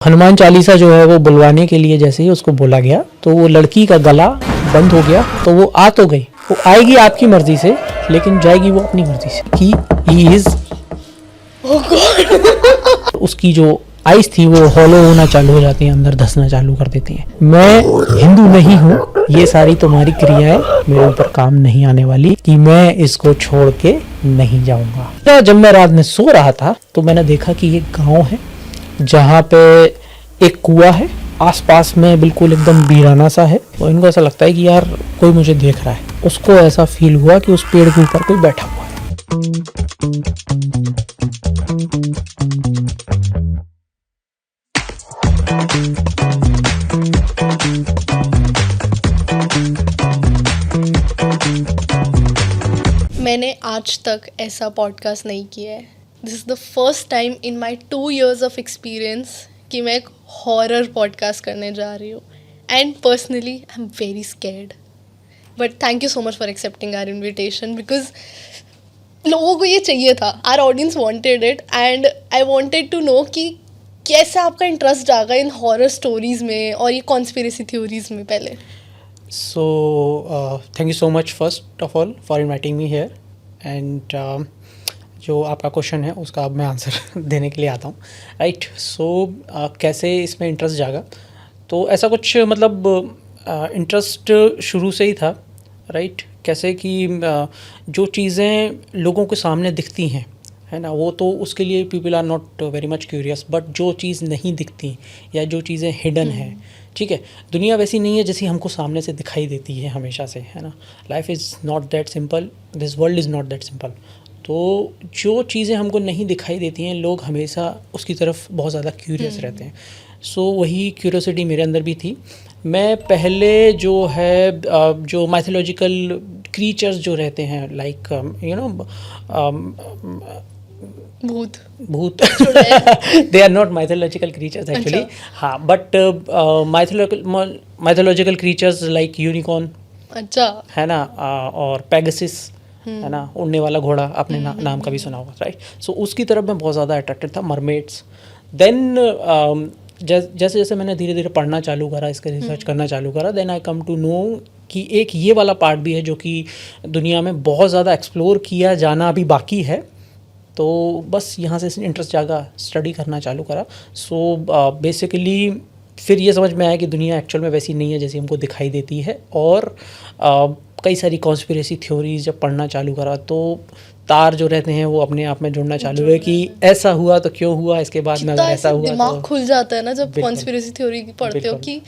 हनुमान चालीसा जो है वो बुलवाने के लिए जैसे ही उसको बोला गया तो वो लड़की का गला बंद हो गया। तो वो आ तो गई, वो आएगी आपकी मर्जी से लेकिन जाएगी वो अपनी मर्जी से। ही इज उसकी जो आइज थी वो हॉलो होना चालू हो जाती है, अंदर धंसना चालू कर देती हैं। मैं हिंदू नहीं हूँ, ये सारी तुम्हारी क्रियाएं मेरे ऊपर काम नहीं आने वाली कि मैं इसको छोड़ के नहीं जाऊंगा। तो जब मैं रात में सो रहा था तो मैंने देखा कि ये गाँव है जहाँ पे एक कुआं है, आसपास में बिल्कुल एकदम वीराना सा है। और इनको ऐसा लगता है कि यार कोई मुझे देख रहा है। उसको ऐसा फील हुआ कि उस पेड़ के ऊपर कोई बैठा हुआ है। मैंने आज तक ऐसा पॉडकास्ट नहीं किया है। This is the first time in my 2 years of experience कि मैं एक हॉरर पॉडकास्ट करने जा रही हूँ। And personally I am very scared, but thank you so much for accepting our invitation, because लोगों को ये चाहिए था, our audience wanted it and I wanted to know कि कैसे आपका इंटरेस्ट जागा इन हॉरर स्टोरीज़ में और ये कॉन्स्पिरेसी थ्योरीज़ में। पहले So thank you so much first of all for inviting me here and जो आपका क्वेश्चन है उसका अब मैं आंसर देने के लिए आता हूँ। राइट, सो कैसे इसमें इंटरेस्ट जागा, तो ऐसा कुछ मतलब इंटरेस्ट शुरू से ही था। राइट, कैसे कि जो चीज़ें लोगों के सामने दिखती हैं, है ना, वो तो उसके लिए people are not very much curious. But जो चीज़ नहीं दिखती या जो चीज़ें हिडन है, ठीक है, दुनिया वैसी नहीं है जैसी हमको सामने से दिखाई देती है हमेशा से, है ना। Life is not that simple, this world is not that simple. तो जो चीज़ें हमको नहीं दिखाई देती हैं, लोग हमेशा उसकी तरफ बहुत ज़्यादा क्यूरियस रहते हैं। सो वही क्यूरियोसिटी मेरे अंदर भी थी। मैं पहले जो है जो माइथोलॉजिकल क्रीचर्स जो रहते हैं, लाइक यू नो भूत they are not mythological creatures actually. हाँ, but mythological creatures like unicorn, अच्छा, है ना, और पैगासस, है ना, उड़ने वाला घोड़ा, आपने नाम का भी सुना होगा। राइट, सो उसकी तरफ मैं बहुत ज़्यादा अट्रैक्टेड था। मरमेड्स, देन जैसे जैसे मैंने धीरे धीरे पढ़ना चालू करा, इसके रिसर्च करना चालू करा, then I come to know कि एक ये वाला पार्ट भी है जो कि दुनिया में बहुत ज़्यादा एक्सप्लोर किया जाना अभी बाकी है। तो बस यहाँ से इंटरेस्ट जागा, स्टडी करना चालू करा। सो बेसिकली फिर ये समझ में आया कि दुनिया एक्चुअल में वैसी नहीं है जैसी हमको दिखाई देती है। और कई सारी कॉन्स्पिरेसी थ्योरीज जब पढ़ना चालू करा तो तार जो रहते हैं वो अपने आप में जुड़ना चालू हुए कि ऐसा हुआ तो क्यों हुआ, इसके बाद में अगर ऐसा हुआ दिमाग तो खुल जाता है ना जब कॉन्स्पिरेसी थ्योरी पढ़ते हो कि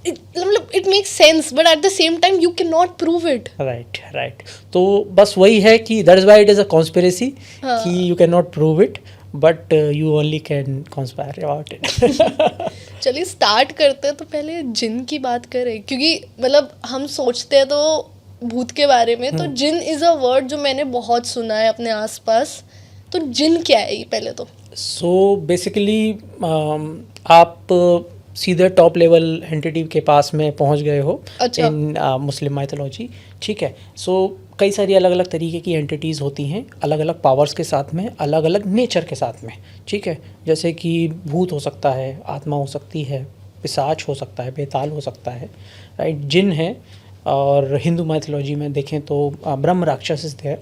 मतलब it makes sense but at the same time you can not prove it. Right, तो बस वही है कि that is why it is a conspiracy, कि you can not prove it but you only can conspire about it. चलिए start करते हैं। तो पहले जिन की बात करें, क्योंकि मतलब हम सोचते हैं तो भूत के बारे में, तो जिन इज़ अ वर्ड जो मैंने बहुत सुना है अपने आसपास। तो जिन क्या है ये पहले तो? सो बेसिकली आप सीधे टॉप लेवल एंटिटी के पास में पहुंच गए हो इन मुस्लिम माइथोलॉजी, ठीक है। सो कई सारी अलग अलग तरीके की एंटिटीज़ होती हैं, अलग अलग पावर्स के साथ में, अलग अलग नेचर के साथ में, ठीक है। जैसे कि भूत हो सकता है, आत्मा हो सकती है, पिशाच हो सकता है, बेताल हो सकता है, राइट, जिन है। और हिंदू माइथोलॉजी में देखें तो ब्रह्म राक्षस है।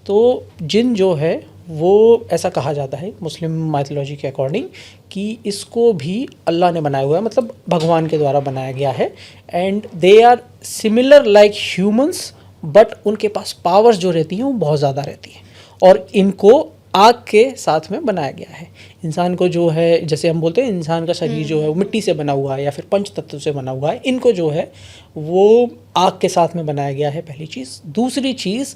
तो जिन जो है वो ऐसा कहा जाता है मुस्लिम माइथोलॉजी के अकॉर्डिंग कि इसको भी अल्लाह ने बनाया हुआ है, मतलब भगवान के द्वारा बनाया गया है। And they are similar like humans, but उनके पास पावर्स जो रहती हैं वो बहुत ज़्यादा रहती हैं। और इनको आग के साथ में बनाया गया है। इंसान को जो है, जैसे हम बोलते हैं इंसान का शरीर जो है वो मिट्टी से बना हुआ है या फिर पंच तत्व से बना हुआ है, इनको जो है वो आग के साथ में बनाया गया है, पहली चीज़। दूसरी चीज़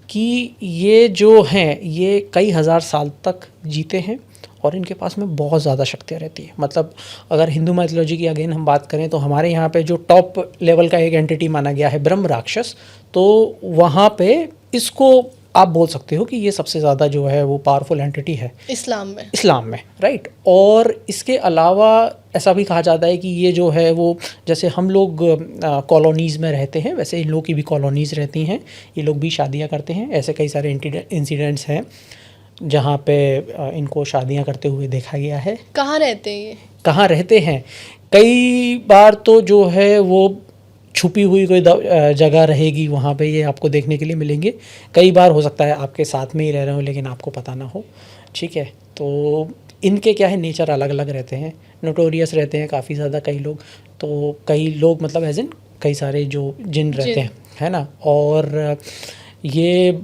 कि ये जो हैं ये कई हज़ार साल तक जीते हैं और इनके पास में बहुत ज़्यादा शक्तियाँ रहती हैं। मतलब अगर हिंदू माइथोलॉजी की अगेन हम बात करें तो हमारे यहाँ पे जो टॉप लेवल का एक एंटिटी माना गया है ब्रह्म राक्षस, तो वहाँ पे इसको आप बोल सकते हो कि ये सबसे ज़्यादा जो है वो पावरफुल एंटिटी है इस्लाम में, राइट। और इसके अलावा ऐसा भी कहा जाता है कि ये जो है वो, जैसे हम लोग कॉलोनीज़ में रहते हैं वैसे इन लोग की भी कॉलोनीज़ रहती हैं, ये लोग भी शादियाँ करते हैं। ऐसे कई सारे इंसिडेंट्स हैं जहाँ पे इनको शादियाँ करते हुए देखा गया है। कहाँ रहते हैं कहाँ रहते हैं, कई बार तो जो है वो छुपी हुई कोई जगह रहेगी, वहाँ पे ये आपको देखने के लिए मिलेंगे। कई बार हो सकता है आपके साथ में ही रह रहे हो लेकिन आपको पता ना हो, ठीक है। तो इनके क्या है, नेचर अलग अलग रहते हैं, नोटोरियस रहते हैं काफ़ी ज़्यादा कई लोग। तो कई लोग मतलब एज इन कई सारे जो जिन रहते हैं, है ना। और ये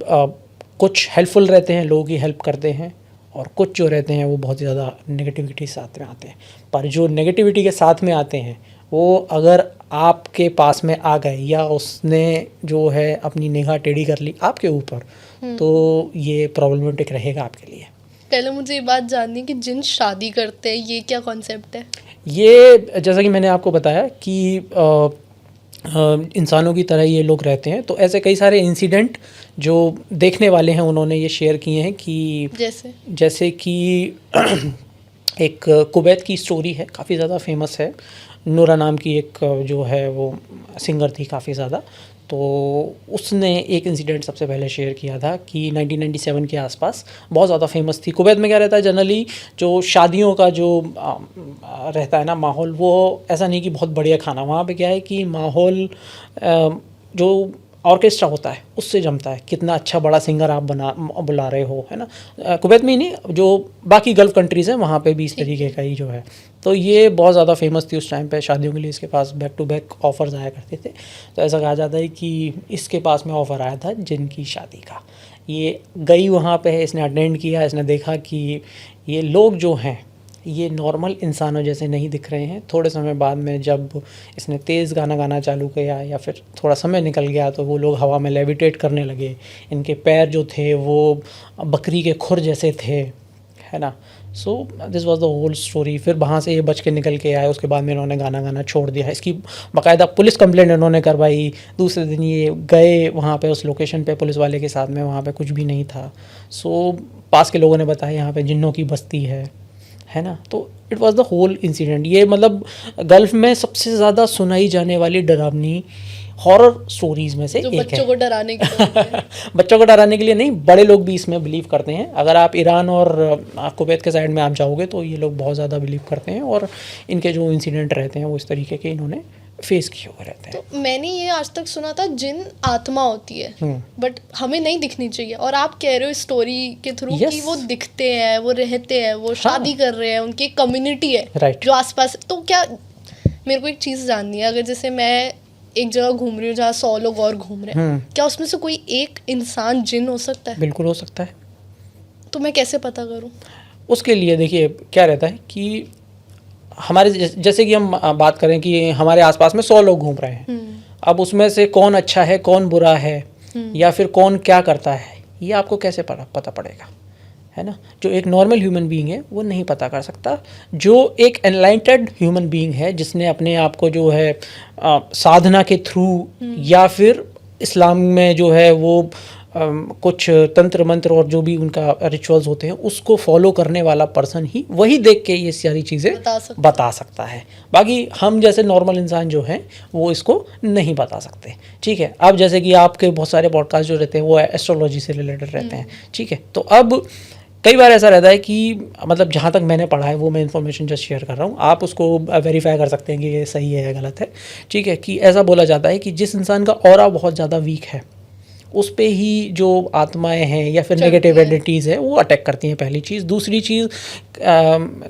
कुछ हेल्पफुल रहते हैं, लोगों की हेल्प करते हैं, और कुछ जो रहते हैं वो बहुत ज़्यादा नेगेटिविटी साथ में आते हैं। पर जो नेगेटिविटी के साथ में आते हैं वो अगर आपके पास में आ गए या उसने जो है अपनी निगाह टेढ़ी कर ली आपके ऊपर, तो ये प्रॉब्लमेटिक रहेगा आपके लिए। पहले मुझे ये बात जाननी है कि जिन शादी करते हैं, ये क्या कॉन्सेप्ट है? ये जैसा कि मैंने आपको बताया कि इंसानों की तरह ये लोग रहते हैं। तो ऐसे कई सारे इंसिडेंट जो देखने वाले हैं उन्होंने ये शेयर किए हैं कि जैसे कि एक कुवैत की स्टोरी है, काफ़ी ज़्यादा फेमस है। नूरा नाम की एक जो है वो सिंगर थी काफ़ी ज़्यादा। तो उसने एक इंसिडेंट सबसे पहले शेयर किया था कि 1997 के आसपास बहुत ज़्यादा फेमस थी। कुवैत में क्या रहता है जनरली, जो शादियों का जो रहता है ना माहौल, वो ऐसा नहीं कि बहुत बढ़िया खाना, वहाँ पे क्या है कि माहौल जो ऑर्केस्ट्रा होता है उससे जमता है। कितना अच्छा बड़ा सिंगर आप बुला रहे हो, है ना। कुवैत में ही नहीं, जो बाकी गल्फ़ कंट्रीज़ हैं वहाँ पे भी इस तरीके का ही जो है। तो ये बहुत ज़्यादा फेमस थी उस टाइम पे शादियों के लिए। इसके पास बैक टू बैक ऑफ़र्स आया करते थे। तो ऐसा कहा जाता है कि इसके पास में ऑफ़र आया था जिनकी शादी का। ये गई वहाँ पे है, इसने अटेंड किया, इसने देखा कि ये लोग जो हैं ये नॉर्मल इंसानों जैसे नहीं दिख रहे हैं। थोड़े समय बाद में जब इसने तेज़ गाना गाना चालू किया या फिर थोड़ा समय निकल गया तो वो लोग हवा में लेविटेट करने लगे। इनके पैर जो थे वो बकरी के खुर जैसे थे, है ना। So this was the whole story. फिर वहाँ से ये बच के निकल के आए, उसके बाद में इन्होंने गाना गाना छोड़ दिया। इसकी बाकायदा पुलिस कंप्लेंट इन्होंने करवाई। दूसरे दिन ये गए वहाँ पे उस लोकेशन पे पुलिस वाले के साथ में, वहाँ पे कुछ भी नहीं था। सो पास के लोगों ने बताया यहाँ पे जिन्नों की बस्ती है ना। तो it was the whole incident. ये मतलब गल्फ़ में सबसे ज़्यादा सुनाई जाने वाली डरावनी हॉरर स्टोरीज़ में से एक है। बच्चों को डराने के लिए बच्चों को डराने के लिए नहीं, बड़े लोग भी इसमें बिलीव करते हैं। अगर आप ईरान और कुवैत के साइड में आप जाओगे तो ये लोग बहुत ज़्यादा बिलीव करते हैं, और इनके जो इंसिडेंट रहते हैं वो इस तरीके के इन्होंने फेस किए हुए रहते हैं। तो मैंने ये आज तक सुना था जिन आत्मा होती है, बट हमें नहीं दिखनी चाहिए, और आप कह रहे हो स्टोरी के थ्रू कि वो दिखते हैं, वो रहते हैं, वो शादी कर रहे हैं, उनकी कम्युनिटी है जो आसपास। तो क्या, मेरे को एक चीज़ जाननी है, अगर जैसे मैं एक जगह घूम रही हूँ जहाँ 100 लोग और घूम रहे हैं, क्या उसमें से कोई एक इंसान जिन हो सकता है? बिल्कुल हो सकता है। तो मैं कैसे पता करूँ? उसके लिए देखिए क्या रहता है कि हमारे जैसे कि हम बात करें कि हमारे आसपास में 100 लोग घूम रहे हैं। अब उसमें से कौन अच्छा है, कौन बुरा है, या फिर कौन क्या करता है, ये आपको कैसे पता पड़ेगा, है ना। जो एक नॉर्मल ह्यूमन बीइंग है वो नहीं पता कर सकता। जो एक एनलाइटेड ह्यूमन बीइंग है जिसने अपने आप को जो है साधना के थ्रू या फिर इस्लाम में जो है वो कुछ तंत्र मंत्र और जो भी उनका रिचुअल्स होते हैं उसको फॉलो करने वाला पर्सन ही वही देख के ये सारी चीज़ें बता सकता है। बाकी हम जैसे नॉर्मल इंसान जो हैं वो इसको नहीं बता सकते, ठीक है। अब जैसे कि आपके बहुत सारे पॉडकास्ट जो रहते हैं वो एस्ट्रोलॉजी से रिलेटेड रहते हैं, ठीक है। तो अब कई बार ऐसा रहता है कि मतलब जहाँ तक मैंने पढ़ा है वो मैं इन्फॉर्मेशन जस्ट शेयर कर रहा हूँ, आप उसको वेरीफाई कर सकते हैं कि ये सही है या गलत है, ठीक है। कि ऐसा बोला जाता है कि जिस इंसान का ऑरा बहुत ज़्यादा वीक है उस पे ही जो आत्माएं हैं या फिर नेगेटिव एनर्जीज़ है वो अटैक करती हैं, पहली चीज़। दूसरी चीज़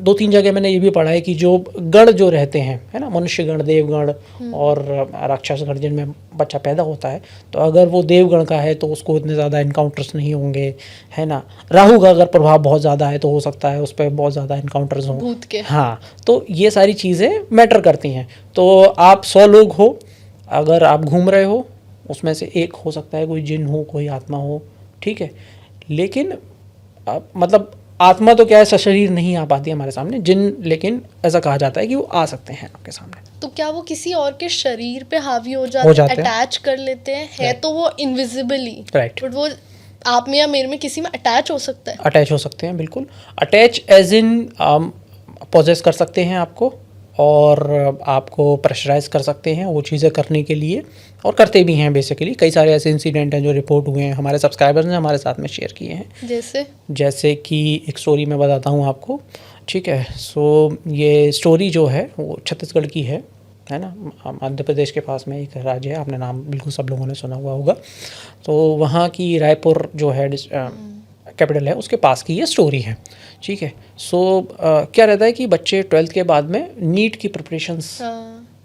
2-3 जगह मैंने ये भी पढ़ा है कि जो गण जो रहते हैं, है ना, मनुष्य गण, देवगण और राक्षस गण जिनमें बच्चा पैदा होता है, तो अगर वो देवगण का है तो उसको इतने ज़्यादा इनकाउंटर्स नहीं होंगे, है ना। राहु का अगर प्रभाव बहुत ज़्यादा है तो हो सकता है उस पर बहुत ज़्यादा इनकाउंटर्स हों, हाँ। तो ये सारी चीज़ें मैटर करती हैं। तो आप 100 लोग हो, अगर आप घूम रहे हो उसमें से एक हो सकता है कोई जिन हो, कोई आत्मा हो, ठीक है। लेकिन मतलब आत्मा तो क्या है, सशरीर नहीं आ पाती हमारे सामने, जिन लेकिन ऐसा कहा जाता है कि वो आ सकते हैं आपके सामने। तो क्या वो किसी और के शरीर पे हावी हो जाते हैं, अटैच कर लेते हैं? है तो वो इनविजिबली, राइट, बट वो आप में या मेरे में किसी में अटैच हो सकता है? अटैच हो सकते हैं, बिल्कुल। अटैच एज इन पोजेस कर सकते हैं आपको, और आपको प्रेशराइज कर सकते हैं वो चीज़ें करने के लिए, और करते भी हैं बेसिकली। कई सारे ऐसे इंसिडेंट हैं जो रिपोर्ट हुए हैं, हमारे सब्सक्राइबर्स ने हमारे साथ में शेयर किए हैं। जैसे कि एक स्टोरी मैं बताता हूँ आपको। ठीक है। सो ये स्टोरी जो है वो छत्तीसगढ़ की है ना, मध्य प्रदेश के पास में एक राज्य है, आपने नाम बिल्कुल सब लोगों ने सुना हुआ होगा। तो वहाँ की रायपुर जो है कैपिटल है, उसके पास की ये स्टोरी है। ठीक है। सो क्या रहता है कि बच्चे 12th के बाद में नीट की प्रिपरेशंस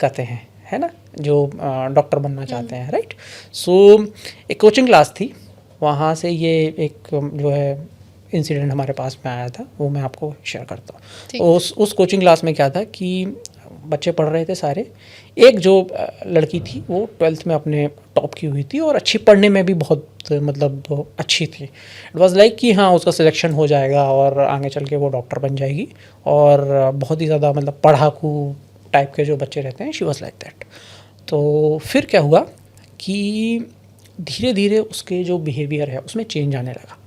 करते हैं, है ना, जो डॉक्टर बनना चाहते हैं, राइट। सो एक कोचिंग क्लास थी, वहाँ से ये एक जो है इंसिडेंट हमारे पास में आया था, वो मैं आपको शेयर करता हूँ। उस कोचिंग क्लास में क्या था कि बच्चे पढ़ रहे थे सारे। एक जो लड़की थी वो 12th में अपने टॉप की हुई थी और अच्छी पढ़ने में भी बहुत मतलब अच्छी थी। इट वाज लाइक कि हाँ उसका सिलेक्शन हो जाएगा और आगे चल के वो डॉक्टर बन जाएगी, और बहुत ही ज़्यादा मतलब पढ़ाकू टाइप के जो बच्चे रहते हैं, शी वाज लाइक दैट। तो फिर क्या हुआ कि धीरे धीरे उसके जो बिहेवियर है उसमें चेंज आने लगा।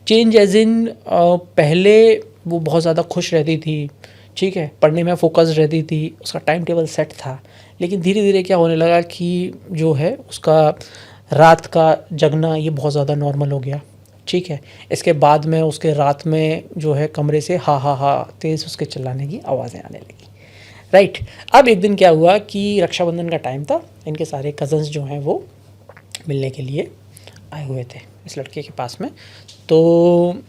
चेंज एज इन पहले वो बहुत ज़्यादा खुश रहती थी, ठीक है, पढ़ने में फोकस रहती थी, उसका टाइम टेबल सेट था। लेकिन धीरे धीरे क्या होने लगा कि जो है उसका रात का जगना ये बहुत ज़्यादा नॉर्मल हो गया। ठीक है। इसके बाद में उसके रात में जो है कमरे से हा तेज़ उसके चिल्लाने की आवाज़ें आने लगी, राइट। अब एक दिन क्या हुआ कि रक्षाबंधन का टाइम था, इनके सारे कज़न्स जो हैं वो मिलने के लिए आए हुए थे इस लड़के के पास में। तो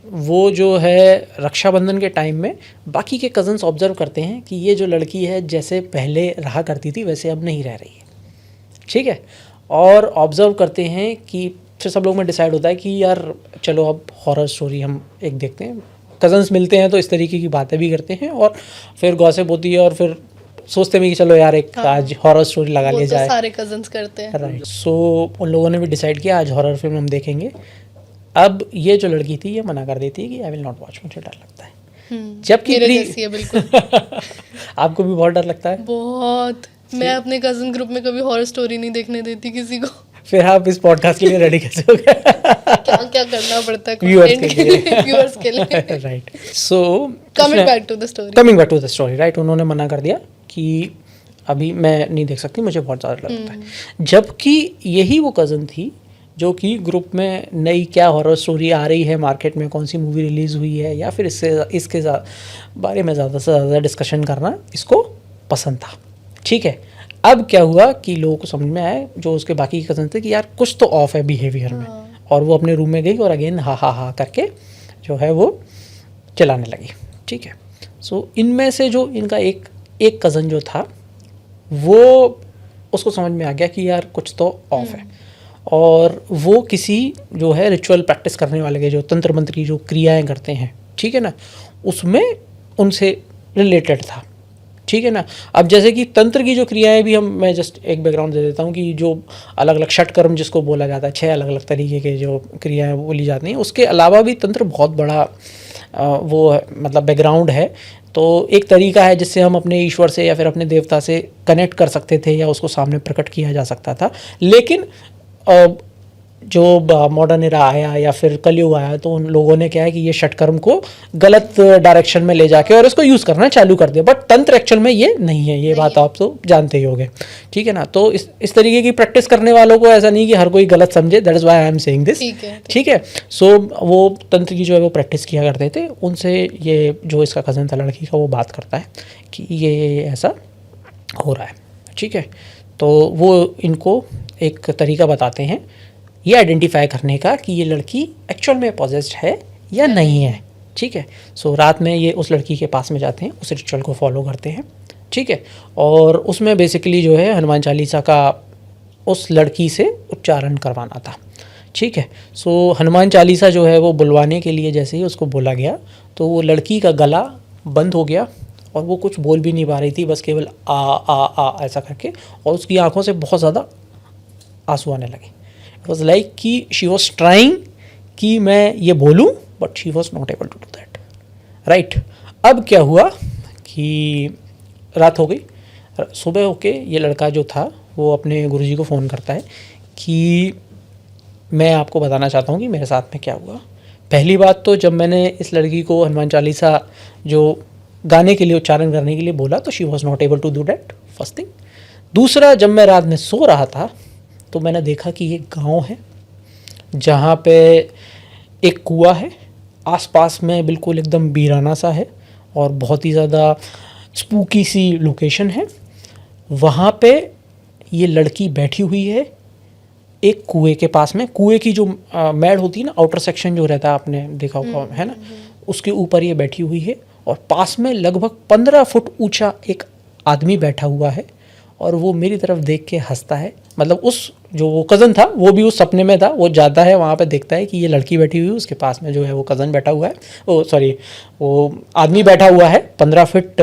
वो जो है रक्षाबंधन के टाइम में बाकी के कज़न्स ऑब्ज़र्व करते हैं कि ये जो लड़की है जैसे पहले रहा करती थी वैसे अब नहीं रह रही है, ठीक है। और ऑब्ज़र्व करते हैं कि फिर सब लोग में डिसाइड होता है कि यार चलो अब हॉरर स्टोरी हम एक देखते हैं। कज़न्स मिलते हैं तो इस तरीके की बातें भी करते हैं और फिर गॉसिप होती है और फिर सोचते हैं कि चलो यार एक आज हॉरर स्टोरी लगा ले जाए। सारे कज़न्स करते हैं, राइट। सो उन लोगों ने भी डिसाइड किया आज हॉरर फिल्म हम देखेंगे। अब ये जो लड़की थी ये मना कर देती है कि आई विल नॉट वॉच, मुझे डर लगता है। जबकि बिल्कुल आपको भी बहुत डर लगता है? बहुत। मैं अपने कज़न ग्रुप में कभी हॉरर स्टोरी नहीं देखने देती किसी को। फिर आप इस पॉडकास्ट के लिए रेडी कैसे हो गए? क्या करना पड़ता है व्यूअर्स के लिए right. So coming back to the story right, उन्होंने मना कर दिया कि अभी मैं नहीं देख सकती, मुझे बहुत ज़्यादा डर लगता है। जबकि यही वो कज़न थी जो कि ग्रुप में नई क्या हॉरर स्टोरी आ रही है मार्केट में, कौन सी मूवी रिलीज़ हुई है या फिर इसके बारे में ज़्यादा से ज़्यादा डिस्कशन करना इसको पसंद था, ठीक है। अब क्या हुआ कि लोगों को समझ में आया, जो उसके बाकी कज़न थे, कि यार कुछ तो ऑफ है बिहेवियर में, और वो अपने रूम में गई और अगेन हा करके जो है वो चलाने लगी, ठीक है। सो इनमें से जो इनका एक कज़न जो था वो उसको समझ में आ गया कि यार कुछ तो ऑफ है, और वो किसी जो है रिचुअल प्रैक्टिस करने वाले के जो तंत्र मंत्र की जो क्रियाएं करते हैं, ठीक है ना, उसमें उनसे रिलेटेड था, ठीक है ना। अब जैसे कि तंत्र की जो क्रियाएं भी मैं जस्ट एक बैकग्राउंड दे देता हूँ कि जो अलग अलग षटकर्म जिसको बोला जाता है, 6 अलग अलग तरीके के जो क्रियाएं बोली जाती हैं, उसके अलावा भी तंत्र बहुत बड़ा वो मतलब बैकग्राउंड है। तो एक तरीका है जिससे हम अपने ईश्वर से या फिर अपने देवता से कनेक्ट कर सकते थे या उसको सामने प्रकट किया जा सकता था। लेकिन जो मॉडर्न एरा आया या फिर कलयुग आया तो उन लोगों ने क्या है कि ये षटकर्म को गलत डायरेक्शन में ले जाके और इसको यूज़ करना चालू कर दिया। बट तंत्र एक्चुअल में ये नहीं है, ये बात आप तो जानते ही होंगे, ठीक है ना। तो इस तरीके की प्रैक्टिस करने वालों को ऐसा नहीं कि हर कोई गलत समझे, that is why I am saying this, ठीक है। सो वो तंत्र की जो है वो प्रैक्टिस किया करते थे। उनसे ये जो इसका कज़न था लड़की का, वो बात करता है कि ये ऐसा हो रहा है, ठीक है। तो वो इनको एक तरीका बताते हैं ये आइडेंटिफाई करने का कि ये लड़की एक्चुअल में पॉजेस्ड है या नहीं है, ठीक है। सो रात में ये उस लड़की के पास में जाते हैं, उस रिचुअल को फॉलो करते हैं, ठीक है। और उसमें बेसिकली जो है हनुमान चालीसा का उस लड़की से उच्चारण करवाना था, ठीक है। सो हनुमान चालीसा जो है वो बुलवाने के लिए जैसे ही उसको बोला गया तो वो लड़की का गला बंद हो गया और वो कुछ बोल भी नहीं पा रही थी, बस केवल आ ऐसा करके, और उसकी आंखों से बहुत ज़्यादा आंसू आने लगे। इट वॉज लाइक कि शी वॉज ट्राइंग कि मैं ये बोलूँ but she was not able to do that, right. अब क्या हुआ कि रात हो गई, सुबह होके ये लड़का जो था वो अपने गुरुजी को फ़ोन करता है कि मैं आपको बताना चाहता हूँ कि मेरे साथ में क्या हुआ। पहली बात तो जब मैंने इस लड़की को हनुमान चालीसा जो गाने के लिए उच्चारण करने के लिए बोला तो she was not able to do that, first thing. दूसरा, जब मैं रात में सो रहा था तो मैंने देखा कि ये गांव है जहाँ पे एक कुआं है, आसपास में बिल्कुल एकदम वीराना सा है, और बहुत ही ज़्यादा स्पूकी सी लोकेशन है। वहाँ पे ये लड़की बैठी हुई है एक कुएं के पास में। कुएं की जो मैड होती है ना, आउटर सेक्शन जो रहता है, आपने देखा होगा है ना, उसके ऊपर ये बैठी हुई है और पास में लगभग 15 फुट ऊंचा एक आदमी बैठा हुआ है और वो मेरी तरफ देख के हंसता है। मतलब उस जो वो कज़न था वो भी उस सपने में था, वो जाता है वहाँ पे, देखता है कि ये लड़की बैठी हुई है, उसके पास में जो है वो कज़न बैठा हुआ है, वो सॉरी वो आदमी बैठा हुआ है 15 फीट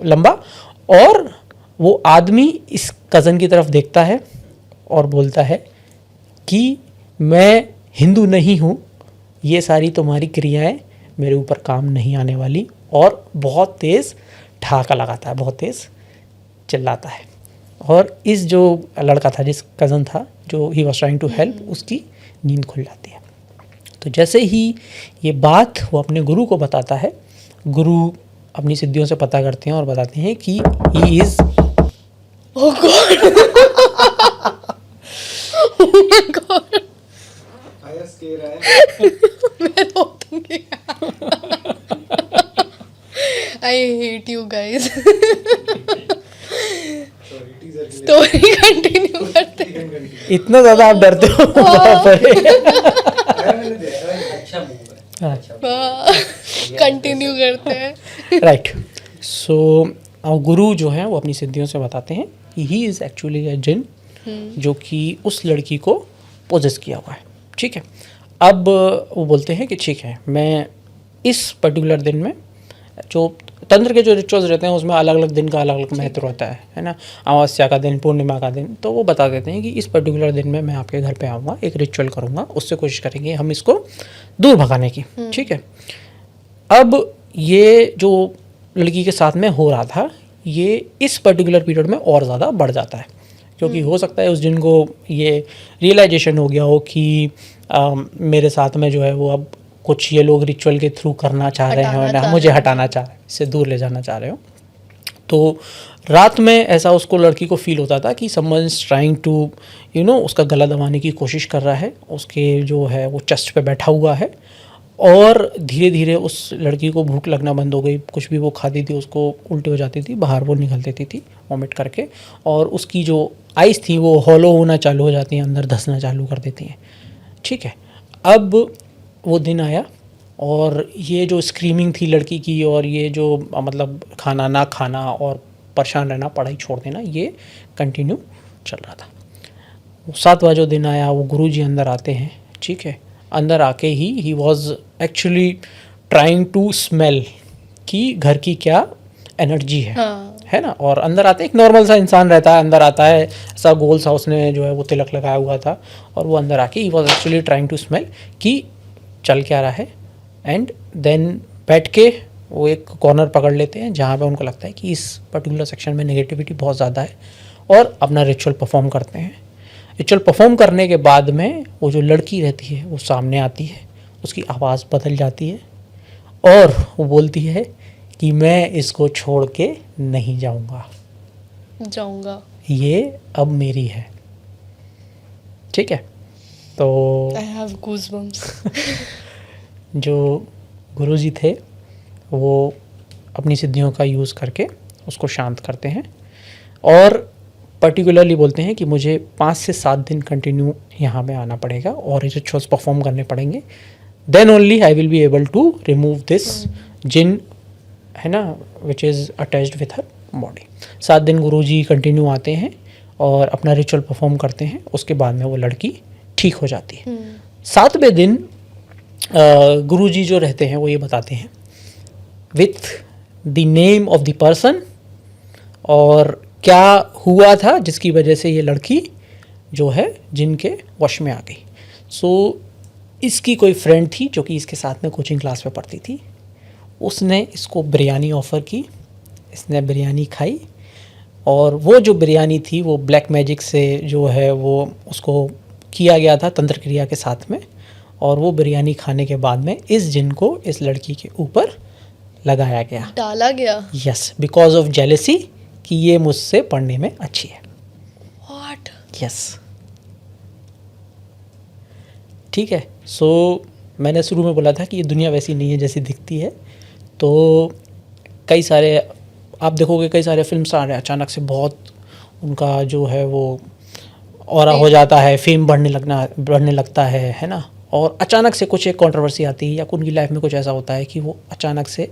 लंबा। और वो आदमी इस कज़न की तरफ देखता है और बोलता है कि मैं हिंदू नहीं हूँ, ये सारी तुम्हारी क्रियाएं मेरे ऊपर काम नहीं आने वाली। और बहुत तेज़ ठहाका लगाता है, बहुत तेज़ चिल्लाता है। और इस जो लड़का था, जिस कज़न था जो he was trying to help, उसकी नींद खुल जाती है। तो जैसे ही ये बात वो अपने गुरु को बताता है, गुरु अपनी सिद्धियों से पता करते हैं और बताते हैं कि he is Oh God! Oh my God! आया स्केर है। मैं रो दूंगी। I hate you guys. Sorry teaser के लिए। स्टोरी कंटिन्यू करते हैं। इतना ज़्यादा आप डरते हो वहाँ पर। आया मैंने देखा है। अच्छा मूव है। अच्छा कंटिन्यू करते हैं। राइट। सो गुरु जो है वो अपनी सिद्धियों से बताते हैं कि ही इज़ एक्चुअली अ जिन जो कि उस लड़की को पोजेस किया हुआ है। ठीक है। अब वो बोलते हैं कि ठीक है, मैं इस पर्टिकुलर दिन में, जो तंत्र के जो रिचुअल्स रहते हैं उसमें अलग अलग दिन का अलग अलग महत्व होता है ना, अमावस्या का दिन, पूर्णिमा का दिन। तो वो बता देते हैं कि इस पर्टिकुलर दिन में मैं आपके घर पे आऊँगा, एक रिचुअल करूँगा, उससे कोशिश करेंगे हम इसको दूर भगाने की। ठीक है। अब ये जो लड़की के साथ में हो रहा था, ये इस पर्टिकुलर पीरियड में और ज़्यादा बढ़ जाता है, क्योंकि हो सकता है उस दिन को ये रियलाइजेशन हो गया हो कि मेरे साथ में जो है वो अब कुछ ये लोग रिचुअल के थ्रू करना चाह रहे हैं ना, मुझे हटाना चाह रहे हैं, इससे दूर ले जाना चाह रहे हो। तो रात में ऐसा उसको, लड़की को फील होता था कि समवन इज ट्राइंग टू उसका गला दबाने की कोशिश कर रहा है, उसके जो है वो चेस्ट पे बैठा हुआ है। और धीरे धीरे उस लड़की को भूख लगना बंद हो गई, कुछ भी वो खाती थी उसको उल्टी हो जाती थी, बाहर वो निकल देती थी वॉमिट करके, और उसकी जो आइज़ थी वो हॉलो होना चालू हो जाती हैं, अंदर धंसना चालू कर देती हैं। ठीक है। अब वो दिन आया और ये जो स्क्रीमिंग थी लड़की की, और ये जो मतलब खाना ना खाना और परेशान रहना, पढ़ाई छोड़ देना, ये कंटिन्यू चल रहा था। 7वां जो दिन आया, वो गुरुजी अंदर आते हैं। ठीक है। अंदर आके he was actually trying to smell कि घर की क्या एनर्जी है ना। और अंदर आते एक नॉर्मल सा इंसान रहता है, अंदर आता है ऐसा गोल सा, उसने जो है वो तिलक लगाया हुआ था, और वो अंदर आके he was actually trying to smell कि चल क्या रहा है। एंड देन बैठ के वो एक कॉर्नर पकड़ लेते हैं जहाँ पे उनको लगता है कि इस पर्टिकुलर सेक्शन में नेगेटिविटी बहुत ज़्यादा है, और अपना रिचुअल परफॉर्म करते हैं। रिचुअल परफॉर्म करने के बाद में वो जो लड़की रहती है वो सामने आती है, उसकी आवाज़ बदल जाती है और वो बोलती है कि मैं इसको छोड़ के नहीं जाऊंगा, ये अब मेरी है। ठीक है। तो I have goosebumps. जो गुरुजी थे वो अपनी सिद्धियों का यूज़ करके उसको शांत करते हैं, और पर्टिकुलरली बोलते हैं कि मुझे 5 से 7 दिन कंटिन्यू यहाँ पे आना पड़ेगा और रिचुअल्स परफॉर्म करने पड़ेंगे, then only I will be able to remove this जिन, है ना, which is attached with her body. 7 दिन गुरुजी कंटिन्यू आते हैं और अपना रिचुअल परफॉर्म करते हैं, उसके बाद में वो लड़की ठीक हो जाती है। 7वें दिन गुरुजी जो रहते हैं वो ये बताते हैं with the name of the person और क्या हुआ था जिसकी वजह से ये लड़की जो है जिनके वश में आ गई। सो इसकी कोई फ्रेंड थी जो कि इसके साथ में कोचिंग क्लास में पढ़ती थी, उसने इसको बिरयानी ऑफ़र की, इसने बिरयानी खाई, और वो जो बिरयानी थी वो ब्लैक मैजिक से जो है वो उसको किया गया था तंत्र क्रिया के साथ में, और वो बिरयानी खाने के बाद में इस जिन को इस लड़की के ऊपर लगाया गया, डाला गया। यस, बिकॉज ऑफ जेलेसी कि ये मुझसे पढ़ने में अच्छी है। What? यस। ठीक है। सो मैंने शुरू में बोला था कि ये दुनिया वैसी नहीं है जैसी दिखती है। तो कई सारे आप देखोगे कई सारे फिल्म स्टार हैं, अचानक से बहुत उनका जो है वो ऑरा हो जाता है, फेम बढ़ने लगता है ना, और अचानक से कुछ एक कंट्रोवर्सी आती है या उनकी लाइफ में कुछ ऐसा होता है कि वो अचानक से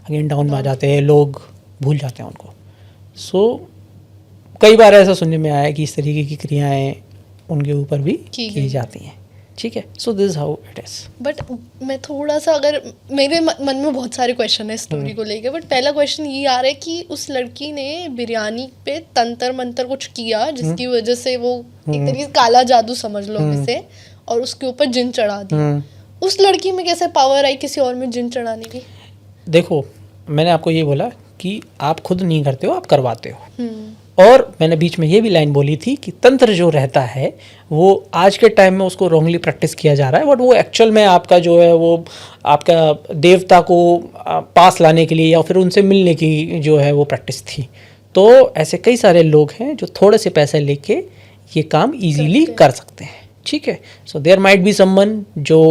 अगेन डाउन में आ जाते हैं, लोग भूल जाते हैं उनको। सो कई बार ऐसा सुनने में आया है कि इस तरीके की क्रियाएं उनके ऊपर भी की जाती हैं, ठीक है। So this how it is. But मैं थोड़ा सा, अगर मेरे मन में बहुत सारे क्वेश्चन है स्टोरी को लेके, बट पहला क्वेश्चन ये आ रहा है कि उस लड़की ने बिरयानी पे तंत्र मंत्र कुछ किया जिसकी वजह से वो एक तरीके से काला जादू समझ लो इसे, और उसके ऊपर जिन चढ़ा दी। उस लड़की में कैसे पावर आई किसी और में जिन चढ़ाने की? देखो, मैंने आपको ये बोला कि आप खुद नहीं करते हो, आप करवाते हो। और मैंने बीच में ये भी लाइन बोली थी कि तंत्र जो रहता है वो आज के टाइम में उसको रॉन्गली प्रैक्टिस किया जा रहा है, बट वो एक्चुअल में आपका जो है वो आपका देवता को पास लाने के लिए या फिर उनसे मिलने की जो है वो प्रैक्टिस थी। तो ऐसे कई सारे लोग हैं जो थोड़े से पैसे लेके ये काम इजीली कर सकते हैं, ठीक है। So there might be someone जो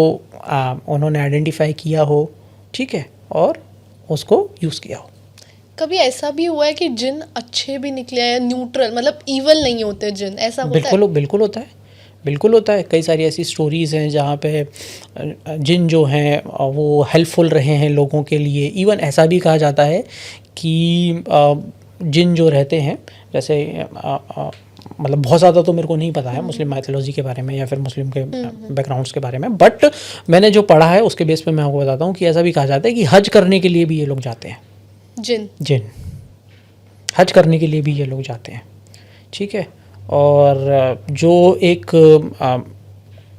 उन्होंने आइडेंटिफाई किया हो, ठीक है, और उसको यूज़ किया हो। कभी ऐसा भी हुआ है कि जिन अच्छे भी निकले हैं, न्यूट्रल, मतलब इवल नहीं होते जिन, ऐसा होता है? बिल्कुल होता है, बिल्कुल होता है। कई सारी ऐसी स्टोरीज़ हैं जहाँ पे जिन जो हैं वो हेल्पफुल रहे हैं लोगों के लिए। इवन ऐसा भी कहा जाता है कि जिन जो रहते हैं, जैसे मतलब बहुत ज़्यादा तो मेरे को नहीं पता है मुस्लिम माइथोलॉजी के बारे में या फिर मुस्लिम के बैकग्राउंड्स के बारे में, बट मैंने जो पढ़ा है उसके बेस पे मैं आपको बताता हूँ कि ऐसा भी कहा जाता है कि हज करने के लिए भी ये लोग जाते हैं। जिन हज करने के लिए भी ये लोग जाते हैं, ठीक है। और जो एक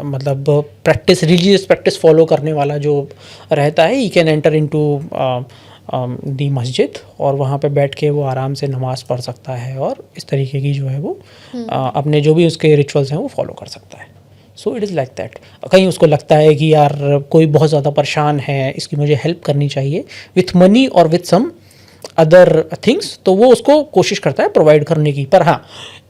मतलब प्रैक्टिस, रिलीजियस प्रैक्टिस फॉलो करने वाला जो रहता है, he can enter into the मस्जिद और वहाँ पे बैठ के वो आराम से नमाज़ पढ़ सकता है और इस तरीके की जो है वो अपने जो भी उसके रिचुअल्स हैं वो फॉलो कर सकता है। So it is like that. कहीं उसको लगता है कि यार कोई बहुत ज़्यादा परेशान है, इसकी मुझे हेल्प करनी चाहिए विथ मनी और विथ सम अदर थिंग्स, तो वो उसको कोशिश करता है प्रोवाइड करने की। पर हाँ,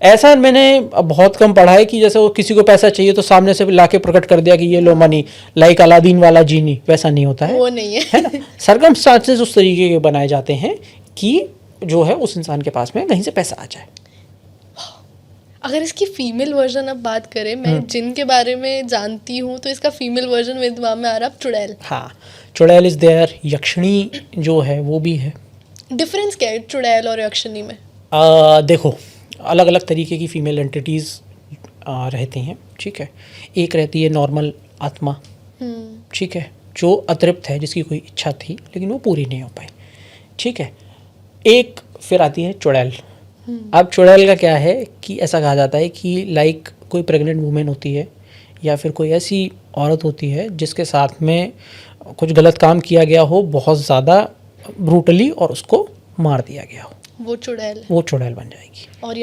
ऐसा मैंने बहुत कम पढ़ा है कि जैसे वो किसी को पैसा चाहिए तो सामने से लाके प्रकट कर दिया कि ये लो मनी, लाइक अलादीन वाला जीनी, वैसा नहीं होता है, वो नहीं है ना। सर्कमस्टांसेस उस तरीके के बनाए जाते हैं कि जो है उस इंसान के पास में कहीं से पैसा आ जाए। अगर इसकी फीमेल वर्जन अब बात करें, मैं जिनके बारे में जानती हूँ तो इसका फीमेल वर्जन मेरे दिमाग में आ रहा है चुड़ैल। हाँ, चुड़ैल इज़ देयर, यक्षिणी जो है वो भी है। डिफरेंस क्या है चुड़ैल और यक्षिणी में? देखो, अलग अलग तरीके की फीमेल एंटिटीज़ रहती हैं, ठीक है। एक रहती है नॉर्मल आत्मा, ठीक है, जो अतृप्त है, जिसकी कोई इच्छा थी लेकिन वो पूरी नहीं हो पाई, ठीक है। एक फिर आती है चुड़ैल। अब चुड़ैल का क्या है कि ऐसा कहा जाता है कि लाइक कोई प्रेग्नेंट वुमेन होती है या फिर कोई ऐसी औरत होती है जिसके साथ में कुछ गलत काम किया गया हो बहुत ज़्यादा ब्रूटली और उसको मार दिया गया हो, वो चुड़ैल बन जाएगी। और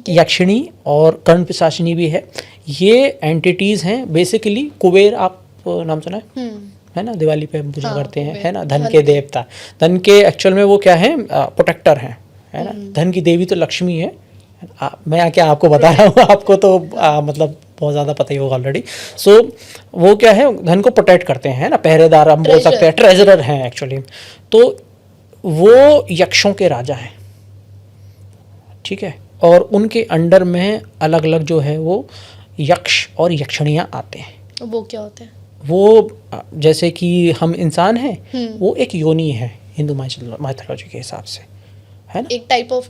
यक्षिणी और कर्ण पिशाचिनी भी है। ये एंटिटीज़ हैं बेसिकली। कुबेर, आप नाम सुना है ना, दिवाली पे हम पूजा करते हैं, है ना, धन के देवता। धन के एक्चुअल में वो क्या है, प्रोटेक्टर हैं, है ना। धन की देवी तो लक्ष्मी है। मैं क्या आपको बता रहा हूँ, आपको तो मतलब बहुत ज़्यादा पता ही होगा ऑलरेडी। सो वो क्या है, धन को प्रोटेक्ट करते हैं, ना, पहरेदार हम बोल सकते हैं, ट्रेजरर हैं एक्चुअली। तो वो यक्षों के राजा हैं, ठीक है। और उनके अंडर में अलग अलग जो है वो यक्ष और यक्षिणियाँ आते हैं। वो क्या होते हैं? वो जैसे कि हम इंसान हैं, वो एक योनि है हिंदू माइथोलॉजी के हिसाब से, है ना, एक टाइप ऑफ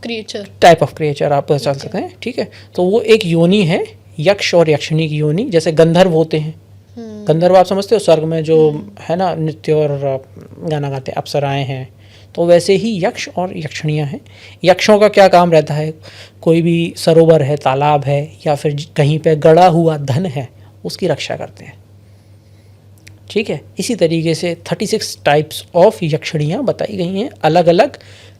क्रिएचर आप चल सकते हैं, ठीक है। तो वो एक योनि है, यक्ष और यक्षिणी की योनि। जैसे गंधर्व होते हैं, गंधर्व आप समझते हो, स्वर्ग में जो है ना नृत्य और गाना गाते अप्सराएं हैं, तो वैसे ही यक्ष और यक्षिणियाँ हैं। यक्षों का क्या काम रहता है, कोई भी सरोवर है, तालाब है या फिर कहीं पे गड़ा हुआ धन है, उसकी रक्षा करते हैं, ठीक है। इसी तरीके से 36 टाइप्स ऑफ यक्षिणियाँ बताई गई हैं। अलग अलग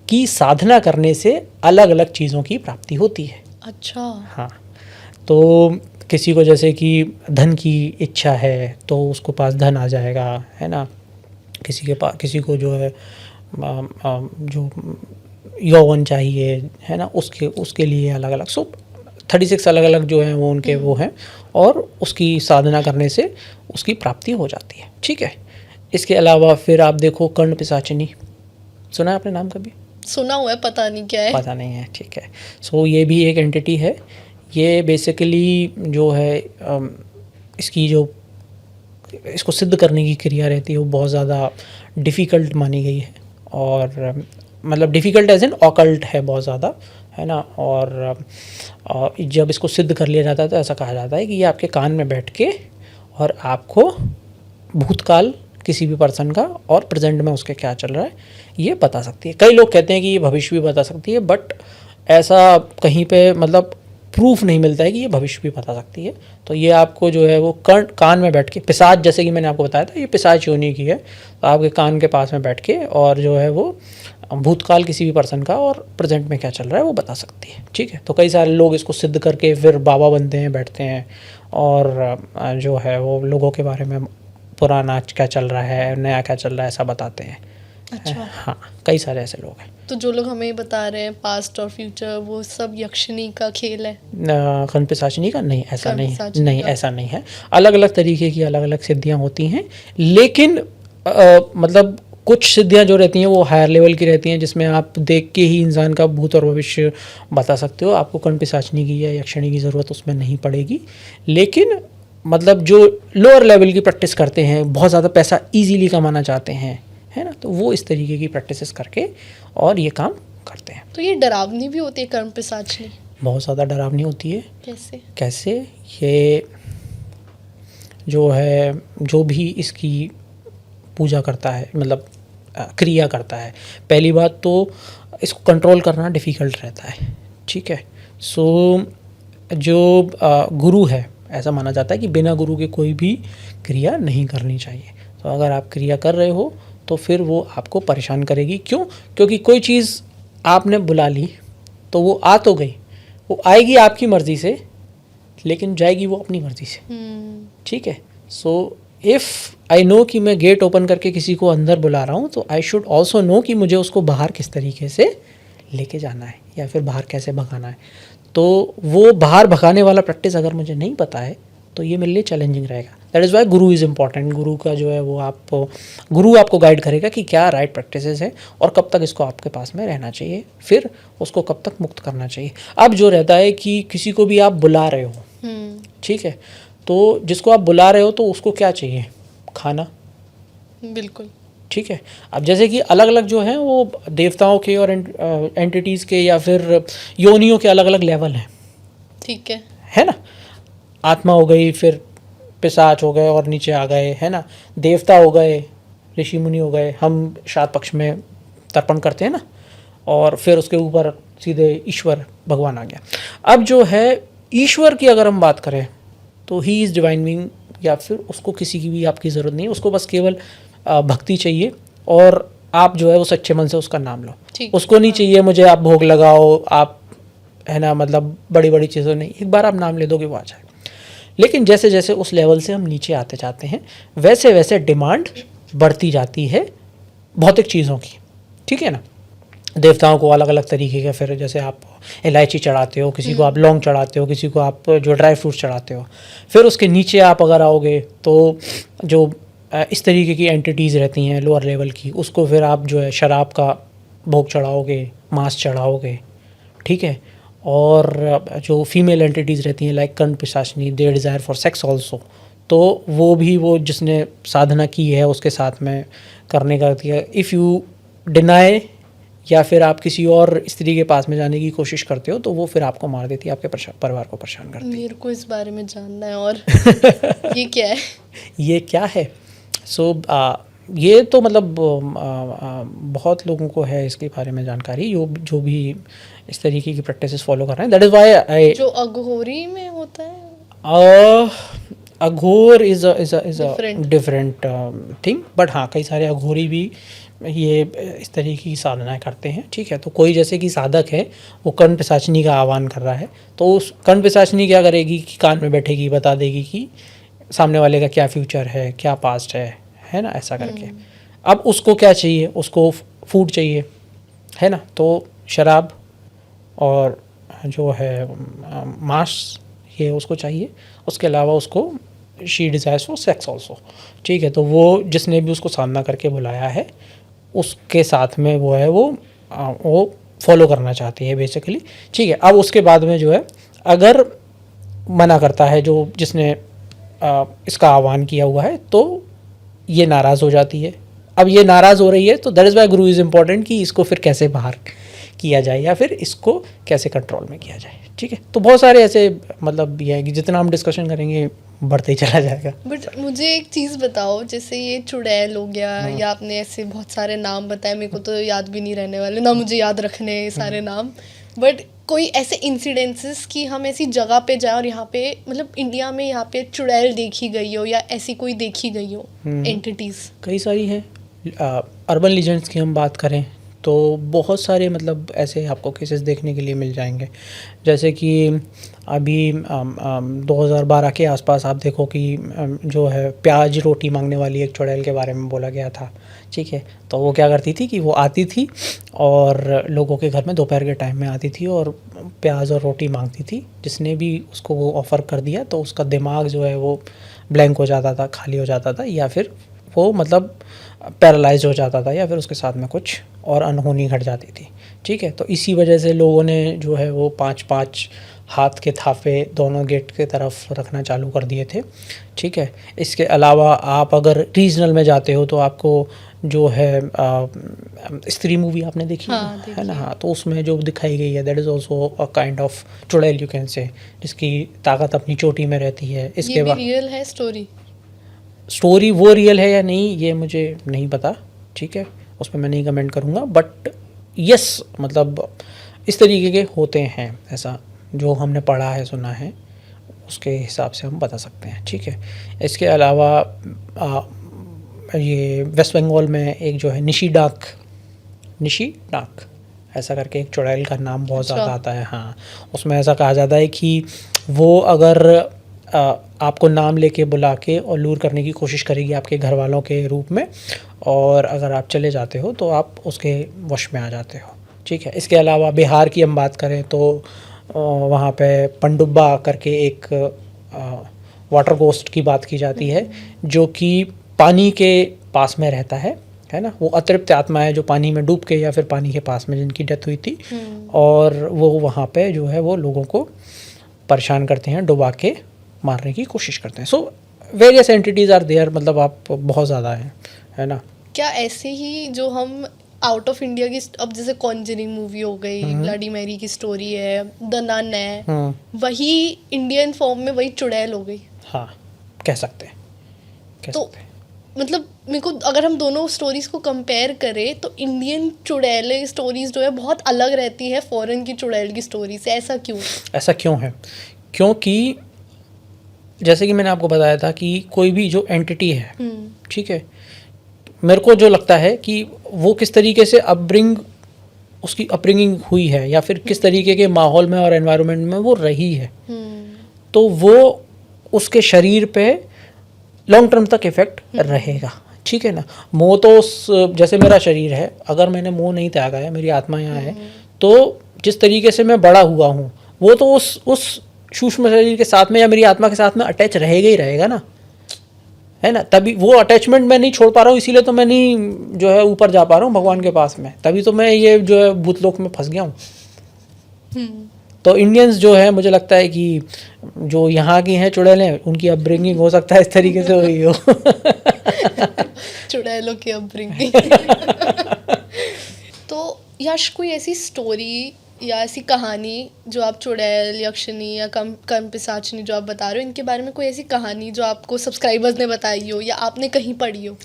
की साधना करने से अलग अलग चीज़ों की प्राप्ति होती है। अच्छा। हाँ, तो किसी को जैसे कि धन की इच्छा है तो उसको पास धन आ जाएगा, है ना। किसी को जो है जो यौवन चाहिए, है ना, उसके लिए अलग अलग। सो 36 अलग अलग जो हैं वो उनके वो हैं, और उसकी साधना करने से उसकी प्राप्ति हो जाती है, ठीक है। इसके अलावा फिर आप देखो कर्ण पिशाचिनी, सुना है आपने नाम कभी? सुना हुआ है, पता नहीं क्या है। पता नहीं है, ठीक है। सो ये भी एक एंटिटी है। ये बेसिकली जो है इसकी जो इसको सिद्ध करने की क्रिया रहती है वो बहुत ज़्यादा डिफ़िकल्ट मानी गई है, और मतलब डिफ़िकल्ट एज इन ऑकल्ट है बहुत ज़्यादा, है ना। और जब इसको सिद्ध कर लिया जाता है तो ऐसा कहा जाता है कि ये आपके कान में बैठ के और आपको भूतकाल किसी भी पर्सन का और प्रेजेंट में उसके क्या चल रहा है ये बता सकती है। कई लोग कहते हैं कि ये भविष्य भी बता सकती है, बट ऐसा कहीं पे मतलब प्रूफ नहीं मिलता है कि ये भविष्य भी बता सकती है। तो ये आपको जो है वो कान में बैठ के, पिशाच जैसे कि मैंने आपको बताया था, ये पिशाच योनि की है, तो आपके कान के पास में बैठ के और जो है वो भूतकाल किसी भी पर्सन का और प्रेजेंट में क्या चल रहा है वो बता सकती है, ठीक है। तो कई सारे लोग इसको सिद्ध करके फिर बाबा बनते हैं, बैठते हैं, और जो है वो लोगों के बारे में पुराना क्या चल रहा है, नया क्या चल रहा है, ऐसा बताते हैं। अच्छा। हाँ, कई सारे ऐसे लोग हैं। तो जो लोग हमें बता रहे हैं पास्ट और फ्यूचर, वो सब यक्षिणी का खेल है? कनपिशाचिनी का नहीं, ऐसा नहीं है, कनपिशाचिनी नहीं का। ऐसा नहीं है। अलग अलग तरीके की अलग अलग सिद्धियाँ होती हैं, लेकिन मतलब कुछ सिद्धियाँ जो रहती हैं वो हायर लेवल की रहती हैं, जिसमें आप देख के ही इंसान का भूत और भविष्य बता सकते हो। आपको कनपिशाचिनी की या यक्षिणी की ज़रूरत उसमें नहीं पड़ेगी। लेकिन मतलब जो लोअर लेवल की प्रैक्टिस करते हैं, बहुत ज़्यादा पैसा ईजीली कमाना चाहते हैं, है ना, तो वो इस तरीके की प्रैक्टिसेस करके और ये काम करते हैं। तो ये डरावनी भी होती है कर्म पिशाचनी? बहुत ज़्यादा डरावनी होती है। कैसे? कैसे? ये जो है जो भी इसकी पूजा करता है, मतलब क्रिया करता है, पहली बात तो इसको कंट्रोल करना डिफ़िकल्ट रहता है, ठीक है। सो जो गुरु है, ऐसा माना जाता है कि बिना गुरु के कोई भी क्रिया नहीं करनी चाहिए। तो अगर आप क्रिया कर रहे हो तो फिर वो आपको परेशान करेगी। क्यों? क्योंकि कोई चीज़ आपने बुला ली तो वो आ तो गई, वो आएगी आपकी मर्ज़ी से, लेकिन जाएगी वो अपनी मर्ज़ी से, ठीक है। सो इफ़ आई नो कि मैं गेट ओपन करके किसी को अंदर बुला रहा हूँ, तो आई शुड ऑल्सो नो कि मुझे उसको बाहर किस तरीके से लेके जाना है या फिर बाहर कैसे भगाना है। तो वो बाहर भगाने वाला प्रैक्टिस अगर मुझे नहीं पता है तो ये मेरे लिए चैलेंजिंग रहेगा। That is why Guru is important. गुरु का जो है वो गुरु आपको गाइड करेगा कि क्या राइट प्रैक्टिसेस है और कब तक इसको आपके पास में रहना चाहिए, फिर उसको कब तक मुक्त करना चाहिए। अब जो रहता है कि किसी को भी आप बुला रहे हो, ठीक है, तो जिसको आप बुला रहे हो तो उसको क्या चाहिए? खाना, बिल्कुल, ठीक है। अब जैसे कि अलग अलग जो हैं वो देवताओं के और एंटिटीज़ के या फिर योनियों के अलग अलग लेवल हैं, ठीक है ना। आत्मा हो गई, फिर पिशाच हो गए और नीचे आ गए, है ना, देवता हो गए, ऋषि मुनि हो गए, हम श्राद्ध पक्ष में तर्पण करते हैं ना, और फिर उसके ऊपर सीधे ईश्वर भगवान आ गया। अब जो है ईश्वर की अगर हम बात करें तो ही इज़ डिवाइन बीइंग, या फिर उसको किसी की भी आपकी ज़रूरत नहीं है, उसको बस केवल भक्ति चाहिए और आप जो है वो सच्चे मन से उसका नाम लो। उसको नहीं चाहिए मुझे आप भोग लगाओ, आप, है ना, मतलब बड़ी बड़ी चीज़ों नहीं, एक बार आप नाम ले दोगे वो आ जाए। लेकिन जैसे जैसे उस लेवल से हम नीचे आते जाते हैं वैसे वैसे डिमांड बढ़ती जाती है भौतिक चीज़ों की, ठीक है ना। देवताओं को अलग अलग तरीके के, फिर जैसे आप इलायची चढ़ाते हो, किसी को आप लौंग चढ़ाते हो, किसी को आप जो ड्राई फ्रूट चढ़ाते हो। फिर उसके नीचे आप अगर आओगे तो जो इस तरीके की एंटिटीज़ रहती हैं लोअर लेवल की, उसको फिर आप जो है शराब का भोग चढ़ाओगे, मांस चढ़ाओगे, ठीक है। और जो फीमेल एंटिटीज़ रहती हैं लाइक कर्ण पिशाचिनी, दे डिज़ायर फॉर सेक्स ऑल्सो, तो वो भी वो जिसने साधना की है उसके साथ में करने का दिया। इफ़ यू डिनाई या फिर आप किसी और स्त्री के पास में जाने की कोशिश करते हो तो वो फिर आपको मार देती है, आपके परिवार को परेशान करती है। मेरे को इस बारे में जानना है। और ये क्या है? ये क्या है? सो ये तो मतलब बहुत लोगों को है इसके बारे में जानकारी, जो भी इस तरीके की प्रैक्टिसेस फॉलो कर रहे हैं। दैट इज़ वाई आई, जो अघोरी में होता है, Aghor is a different thing, but हाँ कई सारे अघोरी भी ये इस तरीके की साधनाएं करते हैं, ठीक है। तो कोई जैसे कि साधक है वो कर्ण पिशाचिनी का आह्वान कर रहा है, तो उस कर्ण पिशाचिनी क्या करेगी कि कान में बैठेगी, बता देगी कि सामने वाले का क्या फ्यूचर है, क्या पास्ट है ना, ऐसा करके। अब उसको क्या चाहिए? उसको फूड चाहिए, है ना, तो शराब और जो है मांस ये उसको चाहिए। उसके अलावा उसको she desires for sex also, ठीक है। तो वो जिसने भी उसको सामना करके बुलाया है उसके साथ में वो है वो फॉलो करना चाहती है बेसिकली, ठीक है। अब उसके बाद में जो है अगर मना करता है जो जिसने इसका आह्वान किया हुआ है, तो ये नाराज़ हो जाती है। अब ये नाराज़ हो रही है तो that is why Guru is important कि इसको फिर कैसे बाहर किया जाए या फिर इसको कैसे कंट्रोल में किया जाए, ठीक है। तो बहुत सारे ऐसे मतलब ये है कि जितना हम डिस्कशन करेंगे बढ़ते ही चला जाएगा। बट मुझे एक चीज़ बताओ, जैसे ये चुड़ैल हो गया या आपने ऐसे बहुत सारे नाम बताए, मेरे को तो याद भी नहीं रहने वाले ना, मुझे याद रखने सारे नाम। बट कोई ऐसे इंसिडेंसेस कि हम ऐसी जगह पे जाएं और यहाँ पे मतलब इंडिया में यहाँ पे चुड़ैल देखी गई हो या ऐसी कोई देखी गई हो एंटिटीज़? कई सारी हैं। अर्बन लीजेंड्स की हम बात करें तो बहुत सारे मतलब ऐसे आपको केसेस देखने के लिए मिल जाएंगे। जैसे कि अभी 2012 के आसपास आप देखो कि जो है प्याज रोटी मांगने वाली एक चुड़ैल के बारे में बोला गया था, ठीक है। तो वो क्या करती थी कि वो आती थी और लोगों के घर में दोपहर के टाइम में आती थी और प्याज और रोटी मांगती थी। जिसने भी उसको वो ऑफ़र कर दिया तो उसका दिमाग जो है वो ब्लैंक हो जाता था, खाली हो जाता था, या फिर वो मतलब पैरालाइज हो जाता था, या फिर उसके साथ में कुछ और अनहोनी घट जाती थी, ठीक है। तो इसी वजह से लोगों ने जो है वो 5-5 हाथ के थापे दोनों गेट के तरफ रखना चालू कर दिए थे, ठीक है। इसके अलावा आप अगर रीजनल में जाते हो तो आपको जो है स्त्री मूवी आपने देखी है ना, हाँ, तो उसमें जो दिखाई गई है that is also a kind of चुड़ैल यू कैन से, जिसकी ताकत अपनी चोटी में रहती है। इसके बाद रियल है स्टोरी वो रियल है या नहीं ये मुझे नहीं पता, ठीक है, उस पर मैं नहीं कमेंट करूँगा। बट यस मतलब इस तरीके के होते हैं, ऐसा जो हमने पढ़ा है सुना है उसके हिसाब से हम बता सकते हैं, ठीक है। इसके अलावा ये वेस्ट बंगाल में एक जो है निशी डाक ऐसा करके एक चुड़ैल का नाम बहुत ज़्यादा आता है, हाँ। उसमें ऐसा कहा जाता है कि वो अगर आपको नाम लेके बुला के और लूर करने की कोशिश करेगी आपके घर वालों के रूप में, और अगर आप चले जाते हो तो आप उसके वश में आ जाते हो, ठीक है। इसके अलावा बिहार की हम बात करें तो वहाँ पे पनडुब्बा करके एक वाटर गोस्ट की बात की जाती है, जो कि पानी के पास में रहता है ना। वो अतृप्त आत्मा है जो पानी में डूब के या फिर पानी के पास में जिनकी डेथ हुई थी, और वो वहाँ पे जो है वो लोगों को परेशान करते हैं, डुबा के मारने की कोशिश करते हैं। So various entities are there, मतलब आप बहुत ज़्यादा हैं, है ना। क्या ऐसे ही जो हम आउट ऑफ इंडिया की, अब जैसे कॉन्जरिंग मूवी हो गई, ब्लडी मैरी की स्टोरी है, द नन है, वही इंडियन फॉर्म में वही चुड़ैल हो गई, हाँ कह सकते हैं। तो मतलब मेरे को अगर हम दोनों स्टोरीज को कंपेयर करें तो इंडियन चुड़ैल स्टोरीज जो है बहुत अलग रहती है फॉरेन की चुड़ैल की स्टोरी से। ऐसा क्यों है? क्योंकि जैसे कि मैंने आपको बताया था कि कोई भी जो एंटिटी है, ठीक है, मेरे को जो लगता है कि वो किस तरीके से उसकी अपब्रिंगिंग हुई है या फिर किस तरीके के माहौल में और एनवायरनमेंट में वो रही है, तो वो उसके शरीर पे लॉन्ग टर्म तक इफ़ेक्ट रहेगा, ठीक है ना। मोह तो जैसे मेरा शरीर है, अगर मैंने मोह नहीं त्यागा है, मेरी आत्मा यहाँ है, तो जिस तरीके से मैं बड़ा हुआ हूँ वो तो उस सूक्ष्म शरीर के साथ में या मेरी आत्मा के साथ में अटैच रहेगा ही रहेगा ना, है ना। तभी वो अटैचमेंट मैं नहीं छोड़ पा रहा हूँ, इसीलिए तो मैं नहीं जो है ऊपर जा पा रहा हूँ भगवान के पास में, तभी तो मैं ये जो है भूतलोक में फंस गया हूँ। तो इंडियंस जो है मुझे लगता है कि जो यहाँ की हैं चुड़ैलें, उनकी अपब्रिंगिंग हो सकता है इस तरीके से हुई हो। चुड़ैलों की अपब्रिंगिंग। तो यश कोई ऐसी स्टोरी या ऐसी कहानी जो आप चुड़ैल, यक्षिणी या कम-पिशाचिनी जो आप बता रहे हो, इनके बारे में कोई ऐसी कहानी जो आपको सब्सक्राइबर्स ने बताई हो या आपने कहीं पढ़ी हो?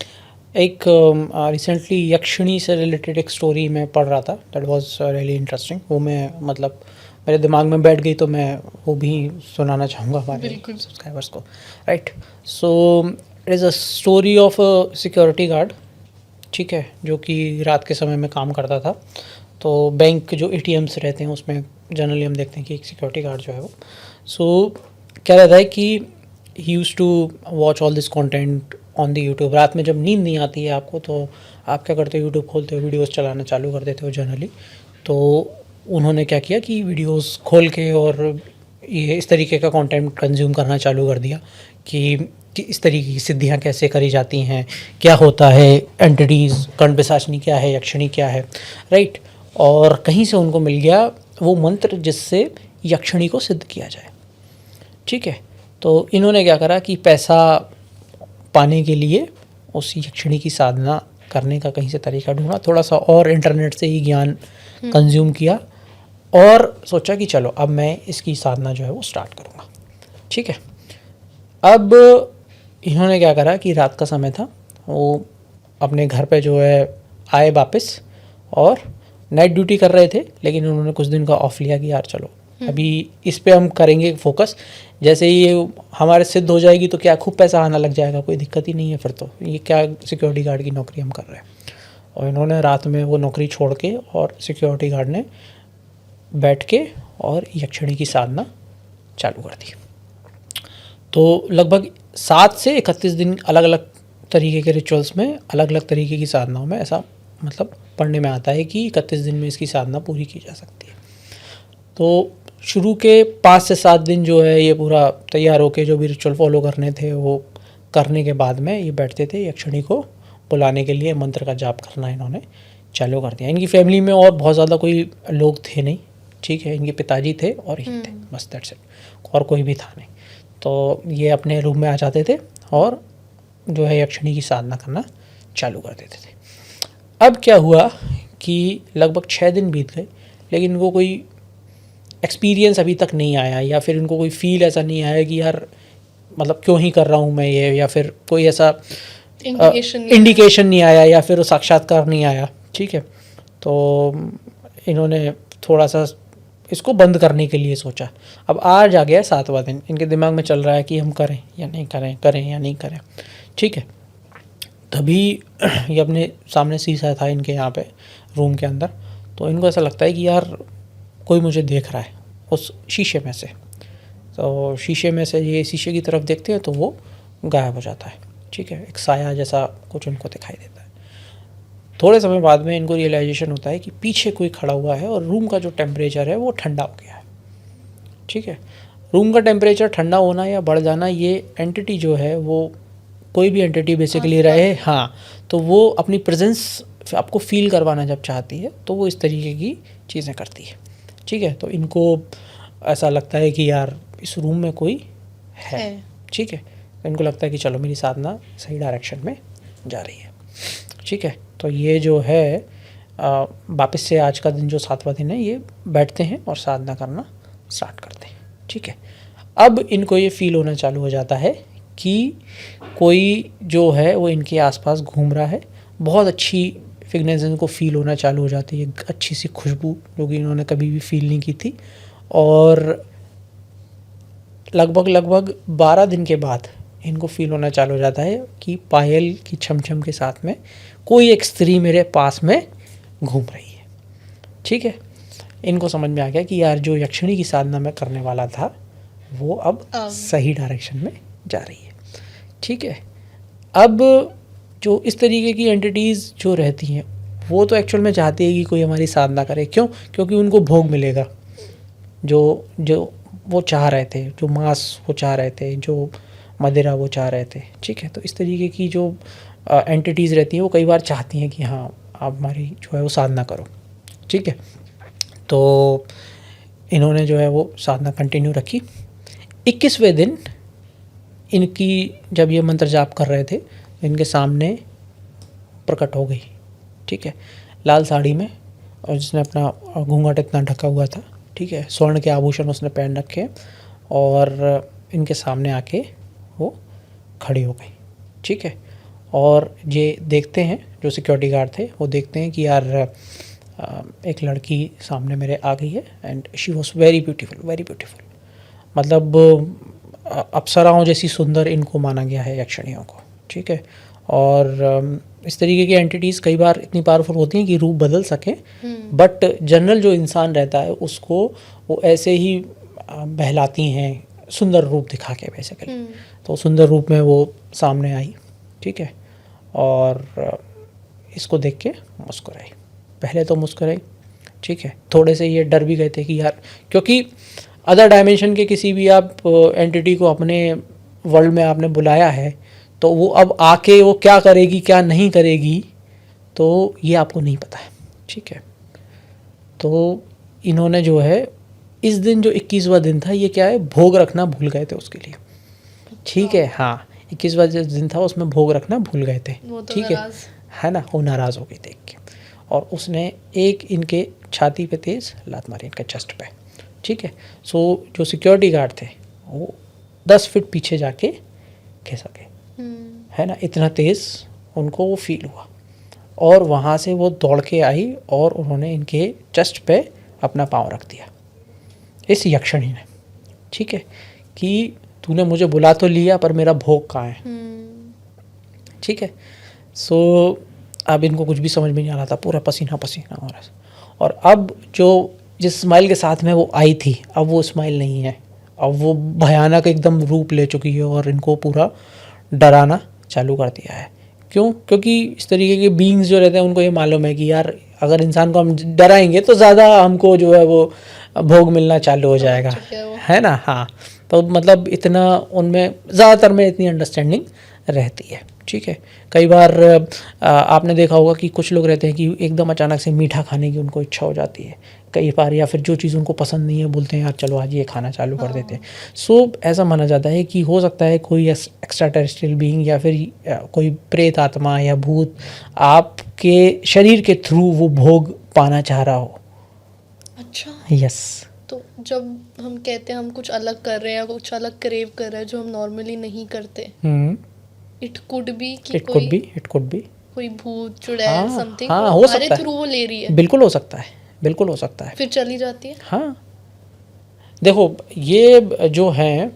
एक रिसेंटली यक्षिणी से रिलेटेड एक स्टोरी मैं पढ़ रहा था, दैट वाज रियली इंटरेस्टिंग। वो मैं मतलब मेरे दिमाग में बैठ गई तो मैं वो भी सुनाना चाहूँगा हमारे सब्सक्राइबर्स को, right. So it is a story of a security guard, ठीक है, जो कि रात के समय में काम करता था। तो बैंक जो ATMs रहते हैं उसमें जनरली हम देखते हैं कि एक सिक्योरिटी गार्ड जो है वो, सो क्या रहता है कि he used to watch all this content on the YouTube. रात में जब नींद नहीं आती है आपको तो आप क्या करते हो, यूट्यूब खोलते हो, वीडियोस चलाना चालू कर देते हो जनरली। तो उन्होंने क्या किया कि वीडियोस खोल के और ये इस तरीके का कंटेंट कंज्यूम करना चालू कर दिया कि कि इस तरीके की सिद्धियाँ कैसे करी जाती हैं, क्या होता है एंटिटीज़, कंठपिशाचनी क्या है, यक्षिणी क्या है, राइट। और कहीं से उनको मिल गया वो मंत्र जिससे यक्षिणी को सिद्ध किया जाए, ठीक है। तो इन्होंने क्या करा कि पैसा पाने के लिए उस यक्षिणी की साधना करने का कहीं से तरीका ढूंढा, थोड़ा सा और इंटरनेट से ही ज्ञान कंज्यूम किया और सोचा कि चलो अब मैं इसकी साधना जो है वो स्टार्ट करूँगा, ठीक है। अब इन्होंने क्या करा कि रात का समय था, वो अपने घर पे जो है आए वापस और नाइट ड्यूटी कर रहे थे, लेकिन उन्होंने कुछ दिन का ऑफ लिया कि यार चलो अभी इस पे हम करेंगे फोकस, जैसे ही ये हमारे सिद्ध हो जाएगी तो क्या खूब पैसा आना लग जाएगा, कोई दिक्कत ही नहीं है, फिर तो ये क्या सिक्योरिटी गार्ड की नौकरी हम कर रहे हैं। और इन्होंने रात में वो नौकरी छोड़ के और सिक्योरिटी गार्ड ने बैठ के और यक्षिणी की साधना चालू कर दी। तो लगभग 7 से 31 दिन अलग अलग तरीके के रिचुअल्स में, अलग अलग तरीके की साधनाओं में ऐसा मतलब पढ़ने में आता है कि 31 दिन में इसकी साधना पूरी की जा सकती है। तो शुरू के 5 से 7 दिन जो है ये पूरा तैयार होके जो भी रिचुअल फॉलो करने थे वो करने के बाद में ये बैठते थे, यक्षिणी को बुलाने के लिए मंत्र का जाप करना इन्होंने चालू कर दिया। इनकी फैमिली में और बहुत ज़्यादा कोई लोग थे नहीं, ठीक है, इनके पिताजी थे और ये थे, बस दैट्स इट, और कोई भी था नहीं। तो ये अपने रूम में आ जाते थे और जो है यक्षिणी की साधना करना चालू कर देते थे। अब क्या हुआ कि लगभग 6 दिन बीत गए, लेकिन इनको कोई एक्सपीरियंस अभी तक नहीं आया, या फिर इनको कोई फील ऐसा नहीं आया कि यार मतलब क्यों ही कर रहा हूँ मैं ये, या फिर कोई ऐसा इंडिकेशन नहीं आया, या फिर वो साक्षात्कार नहीं आया, ठीक है। तो इन्होंने थोड़ा सा इसको बंद करने के लिए सोचा। अब आज आ गया 7वां दिन, इनके दिमाग में चल रहा है कि हम करें या नहीं करें, करें या नहीं करें, ठीक है। तभी ये अपने सामने शीशा था इनके यहाँ पे रूम के अंदर, तो इनको ऐसा लगता है कि यार कोई मुझे देख रहा है उस शीशे में से। तो शीशे में से ये शीशे की तरफ देखते हैं तो वो गायब हो जाता है, ठीक है, एक साया जैसा कुछ उनको दिखाई देता है। थोड़े समय बाद में इनको रियलाइजेशन होता है कि पीछे कोई खड़ा हुआ है और रूम का जो टेम्परेचर है वो ठंडा हो गया है, ठीक है। रूम का टेम्परेचर ठंडा होना या बढ़ जाना, ये एंटिटी जो है वो कोई भी एंटिटी बेसिकली रहे, हाँ, तो वो अपनी प्रेजेंस आपको फील करवाना जब चाहती है तो वो इस तरीके की चीज़ें करती है, ठीक है। तो इनको ऐसा लगता है कि यार इस रूम में कोई है, ठीक है। तो इनको लगता है कि चलो मेरी साधना सही डायरेक्शन में जा रही है, ठीक है। तो ये जो है वापस से आज का दिन जो 7वां दिन है, ये बैठते हैं और साधना करना स्टार्ट करते हैं, ठीक है। अब इनको ये फील होना चालू हो जाता है कि कोई जो है वो इनके आसपास घूम रहा है। बहुत अच्छी फ्रेगनेंस इनको फील होना चालू हो जाती है, अच्छी सी खुशबू जो कि इन्होंने कभी भी फील नहीं की थी। और लगभग 12 दिन के बाद इनको फील होना चालू हो जाता है कि पायल की छमछम के साथ में कोई एक स्त्री मेरे पास में घूम रही है, ठीक है। इनको समझ में आ गया कि यार जो यक्षिणी की साधना मैं करने वाला था वो अब सही डायरेक्शन में जा रही है, ठीक है। अब जो इस तरीके की एंटिटीज़ जो रहती हैं वो तो एक्चुअल में चाहती है कि कोई हमारी साधना करे, क्यों? क्योंकि उनको भोग मिलेगा जो वो चाह रहे थे, जो मांस वो चाह रहे थे, जो मदिरा वो चाह रहे थे, ठीक है। तो इस तरीके की जो एंटिटीज़ रहती हैं वो कई बार चाहती हैं कि हाँ आप हमारी जो है वो साधना करो, ठीक है। तो इन्होंने जो है वो साधना कंटिन्यू रखी। 21वें दिन इनकी जब ये मंत्र जाप कर रहे थे इनके सामने प्रकट हो गई, ठीक है, लाल साड़ी में, और जिसने अपना घूंघट इतना ढका हुआ था, ठीक है, स्वर्ण के आभूषण उसने पहन रखे और इनके सामने आके वो खड़ी हो गई, ठीक है। और ये देखते हैं, जो सिक्योरिटी गार्ड थे वो देखते हैं कि यार एक लड़की सामने मेरे आ गई है and she was very beautiful, very beautiful. मतलब अप्सराओं जैसी सुंदर इनको माना गया है यक्षिणियों को, ठीक है। और इस तरीके की एंटिटीज़ कई बार इतनी पावरफुल होती हैं कि रूप बदल सकें, बट जनरल जो इंसान रहता है उसको वो ऐसे ही बहलाती हैं सुंदर रूप दिखा के बेसिकली। तो सुंदर रूप में वो सामने आई, ठीक है, और इसको देख के मुस्कुराई। पहले तो मुस्कुराई, ठीक है, थोड़े से ये डर भी गए थे कि यार, क्योंकि अदर डायमेंशन के किसी भी आप एंटिटी को अपने वर्ल्ड में आपने बुलाया है, तो वो अब आके वो क्या करेगी क्या नहीं करेगी तो ये आपको नहीं पता है, ठीक है। तो इन्होंने जो है इस दिन जो 21वां दिन था, ये क्या है, भोग रखना भूल गए थे उसके लिए, ठीक है। हाँ, 21वां जो दिन था उसमें भोग रखना भूल गए थे, ठीक है ना। वो नाराज़ हो गई देख के, और उसने एक इनके छाती पे तेज़ लात मारी, इनके चेस्ट पे, ठीक है। सो जो सिक्योरिटी गार्ड थे वो 10 फीट पीछे जाके खिसक गए, है ना। इतना तेज़ उनको वो फील हुआ, और वहाँ से वो दौड़ के आई और उन्होंने इनके चेस्ट पे अपना पाँव रख दिया, इस यक्षिणी ने, ठीक है, कि तूने मुझे बुला तो लिया पर मेरा भोग कहाँ है, ठीक है। सो अब इनको कुछ भी समझ में नहीं आ रहा था, पूरा पसीना पसीना हो रहा था। और अब जो जिस स्माइल के साथ में वो आई थी, अब वो स्माइल नहीं है, अब वो भयानक एकदम रूप ले चुकी है और इनको पूरा डराना चालू कर दिया है। क्यों? क्योंकि इस तरीके के बीइंग्स जो रहते हैं उनको ये मालूम है कि यार अगर इंसान को हम डराएंगे तो ज़्यादा हमको जो है वो भोग मिलना चालू हो जाएगा, है ना। हाँ, तो मतलब इतना उनमें ज़्यादातर में इतनी अंडरस्टैंडिंग रहती है, ठीक है। कई बार आपने देखा होगा कि कुछ लोग रहते हैं कि एकदम अचानक से मीठा खाने की उनको इच्छा हो जाती है कई बार, या फिर जो चीज़ उनको पसंद नहीं है बोलते हैं यार चलो आज ये खाना चालू कर देते हैं। सो ऐसा माना जाता है कि हो सकता है कोई एक्स्ट्रा टेरेस्ट्रियल बीइंग या फिर कोई प्रेत आत्मा या भूत आपके शरीर के थ्रू वो भोग पाना चाह रहा हो। अच्छा, यस। तो जब हम कहते हैं हम कुछ अलग कर रहे हैं या कुछ अलग क्रेव कर रहे हैं जो हम नॉर्मली नहीं करते, इट कुड बी कि इट कुड बी कोई भूत चुड़ैल समथिंग हाँ, हो सकता है, थ्रू वो ले रही है। बिल्कुल हो सकता है, बिल्कुल हो सकता है, फिर चली जाती है। हाँ, देखो ये जो है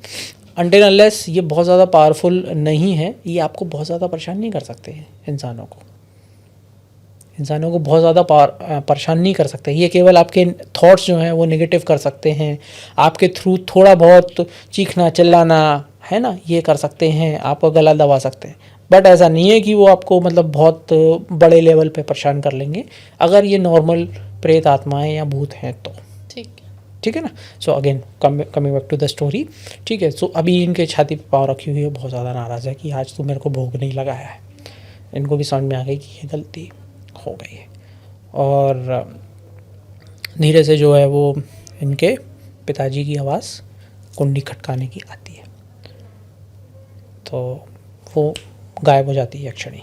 अनटिल अनलेस ये बहुत ज़्यादा पावरफुल नहीं है, ये आपको बहुत ज़्यादा परेशान नहीं कर सकते हैं। इंसानों को बहुत ज़्यादा परेशान नहीं कर सकते। ये केवल आपके थॉट्स जो हैं वो नेगेटिव कर सकते हैं, आपके थ्रू थोड़ा बहुत चीखना चिल्लाना, है ना, ये कर सकते हैं, आपका गला दबा सकते हैं, बट ऐसा नहीं है कि वो आपको मतलब बहुत बड़े लेवल पे परेशान कर लेंगे अगर ये नॉर्मल प्रेत आत्माएं या भूत हैं तो, ठीक है ना। So again coming back to the story, ठीक है। सो अभी इनके छाती पे पाँव रखी हुई है, बहुत ज़्यादा नाराज़ है कि आज तो मेरे को भोग नहीं लगाया है। इनको भी समझ में आ गई कि ये गलती हो गई है, और धीरे से जो है वो इनके पिताजी की आवाज़ कुंडी खटकाने की आती है, तो वो गायब हो जाती है यक्षिणी,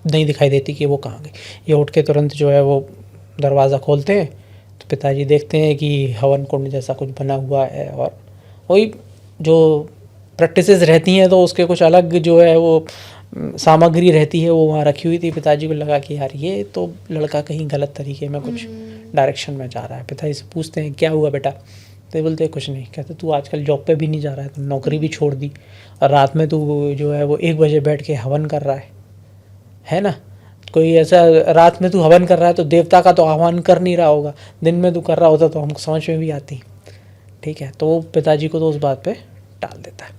नहीं दिखाई देती कि वो कहाँ गई। ये उठ के तुरंत जो है वो दरवाज़ा खोलते हैं तो पिताजी देखते हैं कि हवन कुंड जैसा कुछ बना हुआ है, और वही जो प्रैक्टिसेस रहती हैं तो उसके कुछ अलग जो है वो सामग्री रहती है वो वहाँ रखी हुई थी। पिताजी को लगा कि यार ये तो लड़का कहीं गलत तरीके में कुछ डायरेक्शन में जा रहा है। पिताजी से पूछते हैं क्या हुआ बेटा, तो बोलते कुछ नहीं। कहते तू आजकल जॉब पे भी नहीं जा रहा है, तो नौकरी भी छोड़ दी, और रात में तू जो है वो 1 बजे बैठ के हवन कर रहा है ना। कोई ऐसा रात में तू हवन कर रहा है तो देवता का तो आह्वान कर नहीं रहा होगा, दिन में तू कर रहा होता तो हमको समझ में भी आती, ठीक है। तो पिताजी को तो उस बात पे टाल देता है।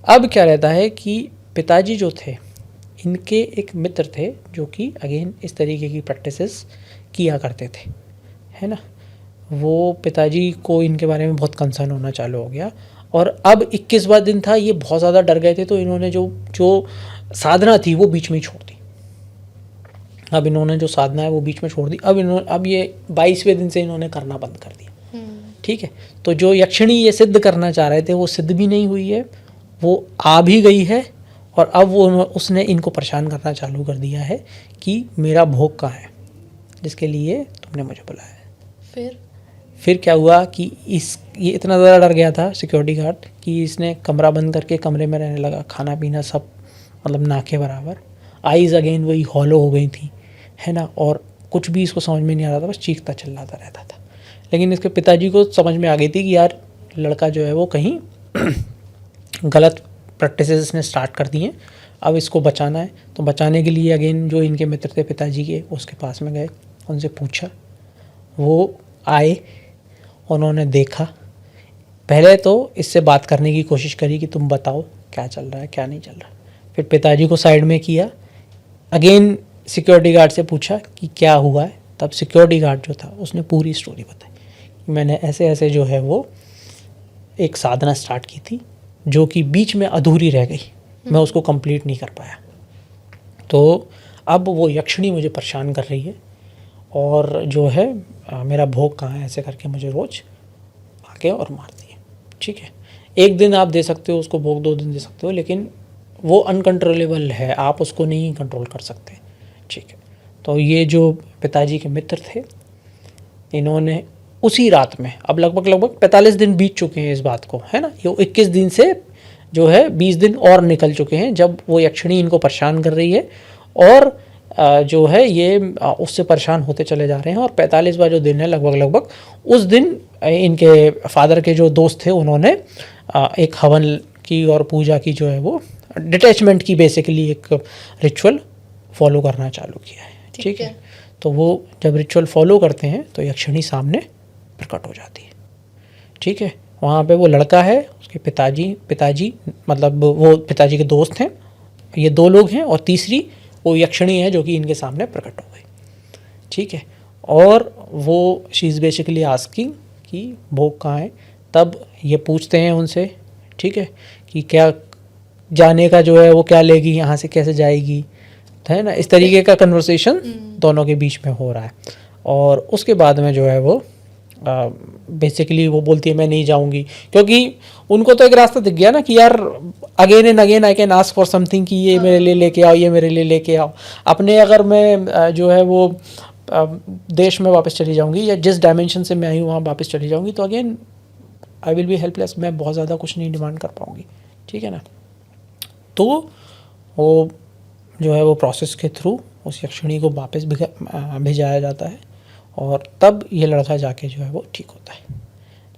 अब क्या रहता है कि पिताजी जो थे इनके एक मित्र थे जो कि अगेन इस तरीके की प्रैक्टिसेस किया करते थे, है ना। वो पिताजी को इनके बारे में बहुत कंसर्न होना चालू हो गया, और अब 21वां दिन था, ये बहुत ज़्यादा डर गए थे, तो इन्होंने जो साधना थी वो बीच में ही छोड़ दी। अब इन्होंने जो साधना है वो बीच में छोड़ दी। अब ये 22वें दिन से इन्होंने करना बंद कर दिया, ठीक है। तो जो यक्षिणी ये सिद्ध करना चाह रहे थे वो सिद्ध भी नहीं हुई है, वो आ भी गई है, और अब उसने इनको परेशान करना चालू कर दिया है कि मेरा भोग कहाँ है जिसके लिए तुमने मुझे बुलाया है। फिर क्या हुआ कि ये इतना ज़्यादा डर गया था सिक्योरिटी गार्ड कि इसने कमरा बंद करके कमरे में रहने लगा, खाना पीना सब मतलब ना के बराबर। आईज़ अगेन वही हॉलो हो गई थी, है ना, और कुछ भी इसको समझ में नहीं आ रहा था, बस चीखता चिल्लाता रहता था। लेकिन इसके पिताजी को समझ में आ गई थी कि यार लड़का जो है वो कहीं गलत प्रैक्टिसेस इसने स्टार्ट कर दी हैं, अब इसको बचाना है। तो बचाने के लिए अगेन जो इनके मित्र थे पिताजी के, उसके पास में गए, उनसे पूछा, वो आए, उन्होंने देखा, पहले तो इससे बात करने की कोशिश करी कि तुम बताओ क्या चल रहा है क्या नहीं चल रहा। फिर पिताजी को साइड में किया, अगेन सिक्योरिटी गार्ड से पूछा कि क्या हुआ है। तब सिक्योरिटी गार्ड जो था उसने पूरी स्टोरी बताई, मैंने ऐसे ऐसे जो है वो एक साधना स्टार्ट की थी जो कि बीच में अधूरी रह गई, मैं उसको कंप्लीट नहीं कर पाया। तो अब वो यक्षिणी मुझे परेशान कर रही है और जो है मेरा भोग कहाँ है ऐसे करके मुझे रोज़ आके और मारती है। ठीक है, एक दिन आप दे सकते हो उसको भोग, 2 दिन दे सकते हो, लेकिन वो अनकंट्रोलेबल है, आप उसको नहीं कंट्रोल कर सकते। ठीक है, तो ये जो पिताजी के मित्र थे, इन्होंने उसी रात में, अब लगभग 45 दिन बीत चुके हैं इस बात को, है ना, ये 21 दिन से जो है 20 दिन और निकल चुके हैं जब वो यक्षिणी इनको परेशान कर रही है और जो है ये उससे परेशान होते चले जा रहे हैं। और 45वां जो दिन है लगभग उस दिन इनके फादर के जो दोस्त थे उन्होंने एक हवन की और पूजा की, जो है वो डिटैचमेंट की बेसिकली एक रिचुअल फॉलो करना चालू किया है। ठीक है, तो वो जब रिचुअल फॉलो करते हैं तो यक्षिणी सामने प्रकट हो जाती है। ठीक है, वहाँ पे वो लड़का है, उसके पिताजी मतलब वो पिताजी के दोस्त हैं, ये 2 लोग हैं, और तीसरी वो यक्षिणी है जो कि इनके सामने प्रकट हो गई। ठीक है, और वो शी इज़ बेसिकली आस्किंग कि भोग कहाँ है। तब ये पूछते हैं उनसे, ठीक है, कि क्या जाने का जो है वो क्या लेगी, यहाँ से कैसे जाएगी, है ना, इस तरीके का कन्वर्सेशन दोनों के बीच में हो रहा है। और उसके बाद में जो है वो बेसिकली वो बोलती है मैं नहीं जाऊंगी, क्योंकि उनको तो एक रास्ता दिख गया ना कि यार again and again I can ask for something कि ये मेरे लिए लेके आओ, ये मेरे लिए लेके आओ। अपने अगर मैं जो है वो देश में वापस चली जाऊंगी या जिस डायमेंशन से मैं आई हूँ वहाँ वापस चली जाऊंगी तो again I will B helpless, मैं बहुत ज़्यादा कुछ नहीं डिमांड कर पाऊँगी। ठीक है ना, तो वो जो है वो प्रोसेस के थ्रू उस यक्षिणी को वापस भिजाया जाता है और तब ये लड़का जाके जो है वो ठीक होता है।